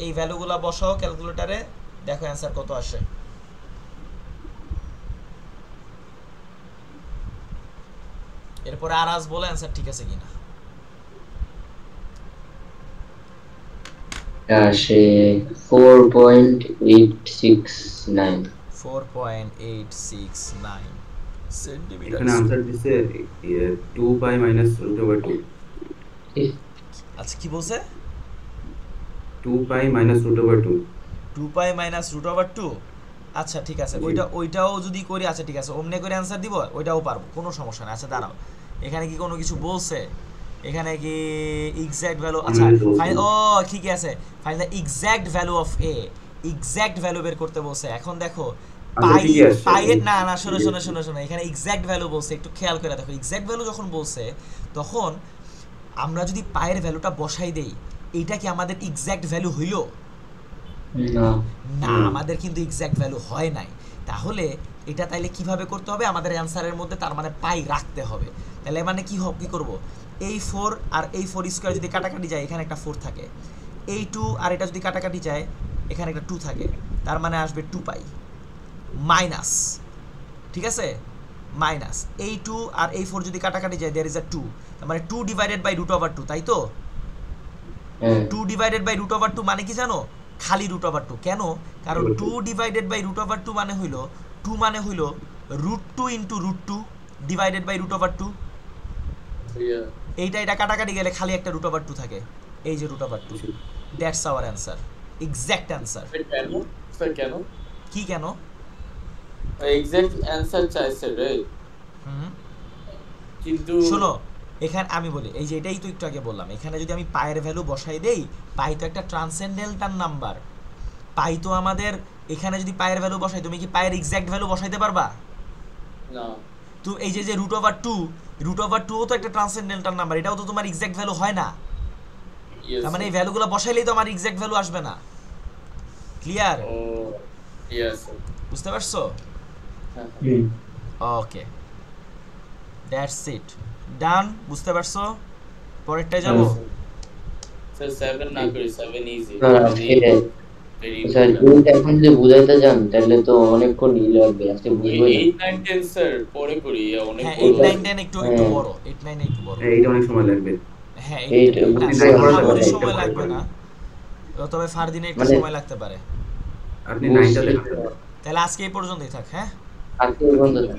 Speaker 1: এই ভ্যালুগুলা বসাও ক্যালকুলেটরে, দেখো অ্যান্সার কত আসে। এরপরে আর আজ বলে অ্যান্সার ঠিক আছে কিনা।
Speaker 3: আসে 4.869
Speaker 1: 4.869 সেন্টিমিটার।
Speaker 4: এখানে আনসার দিছে 2π - √2।
Speaker 1: আচ্ছা কি বলছে?
Speaker 4: 2π - √2।
Speaker 1: 2π - √2। আচ্ছা ঠিক আছে, ওইটাও যদি করি, আচ্ছা ঠিক আছে, অমনে করে অ্যান্সার দিব, ওইটাও পারবো, কোনো সমস্যা নেই। আচ্ছা দাঁড়াও, এখানে কি কোনো কিছু বলছে? এখানে কি এক্সাক্ট ভ্যালু? আচ্ছা ফাইন, ও ঠিক আছে, fine the exact value of A, exact value বের করতে বলছে। এখন দেখো পাইয়ের, না না শোনো শোনো শোনো শোনো, এখানে এক্সাক্ট ভ্যালু বলছে, একটু খেয়াল করে দেখো। এক্সাক্ট ভ্যালু যখন বলছে তখন আমরা যদি পায়ের ভ্যালুটা বসাই দেই, এইটা কি আমাদের এক্সাক্ট ভ্যালু হইল? না, আমাদের কিন্তু এক্সাক্ট ভ্যালু হয় নাই। তাহলে এটা তাইলে কিভাবে করতে হবে? আমাদের অ্যান্সারের মধ্যে তার মানে পাই রাখতে হবে। তাহলে মানে কি করব? এই 4 আর এই 4 স্কয়ার যদি কাটাকাটি যায়, এখানে একটা 4 থাকে। এই 2 আর এটা যদি কাটাকাটি যায়, এখানে একটা 2 থাকে। তার মানে আসবে 2π মাইনাস, ঠিক আছে, মাইনাস এই 2 আর এই 4 যদি কাটাকাটি যায়, देयर इज अ 2, তার মানে 2/√2, তাই তো? 2/√2 মানে কি জানো? খালি √2। কেন? কারণ 2/√2 মানে হইল 2 মানে হইল √2 * √2 /√2। এইটা এটা কাটাকাটি গেলে খালি একটা √2 থাকে, এই যে √2। That's our answer, exact answer.
Speaker 2: কেন স্যার? কেন
Speaker 1: কি কেন?
Speaker 2: এক্সাক্ট অ্যানসার চাইছে রে, কিন্তু
Speaker 1: শোনো এখানে আমি বলি, এই যে এটাই তো একটু আগে বললাম, এখানে যদি আমি পায়ের ভ্যালু বসাই দেই, পাই তো একটা ট্রান্সেন্ডেন্টাল নাম্বার, পাই তো আমাদের, এখানে যদি পায়ের ভ্যালু বসাই, তুমি কি পায়ের এক্সাক্ট ভ্যালু বসাইতে পারবা?
Speaker 2: না।
Speaker 1: তো এই যে √2 তো একটা ট্রান্সেন্ডেন্টাল নাম্বার, এটাও তো তোমার এক্সাক্ট ভ্যালু হয় না। তার মানে এই ভ্যালুগুলো বসাইলেই তো আমার এক্সাক্ট ভ্যালু আসবে না। ক্লিয়ার?
Speaker 2: ও ইয়েস,
Speaker 1: বুঝতে পারছো? ওকে, দ্যাটস ইট, ডান। বুঝতে পারছো? পরেরটা যাব।
Speaker 2: স্যার 7 না করি, 7 ইজি।
Speaker 3: স্যার এখন যদি বুঝাইতে যান তাহলে তো অনেকক্ষণ লাগবে, আজকে বুঝবো।
Speaker 2: 8 9 10 স্যার পরে করি, অনেক
Speaker 1: হ্যাঁ 8 9 10 একটু বড়, 8 9 একটু বড়।
Speaker 4: এইটা অনেক সময় লাগবে।
Speaker 1: হ্যাঁ এইটা সময় লাগবে না, তবে ফারদিনে একটু
Speaker 3: মানে-
Speaker 1: সময় লাগতে পারে।
Speaker 4: আপনি 9টা দেখান।
Speaker 1: তাহলে আজকে এই পর্যন্তই থাক, হ্যাঁ?
Speaker 3: আজকে এই পর্যন্ত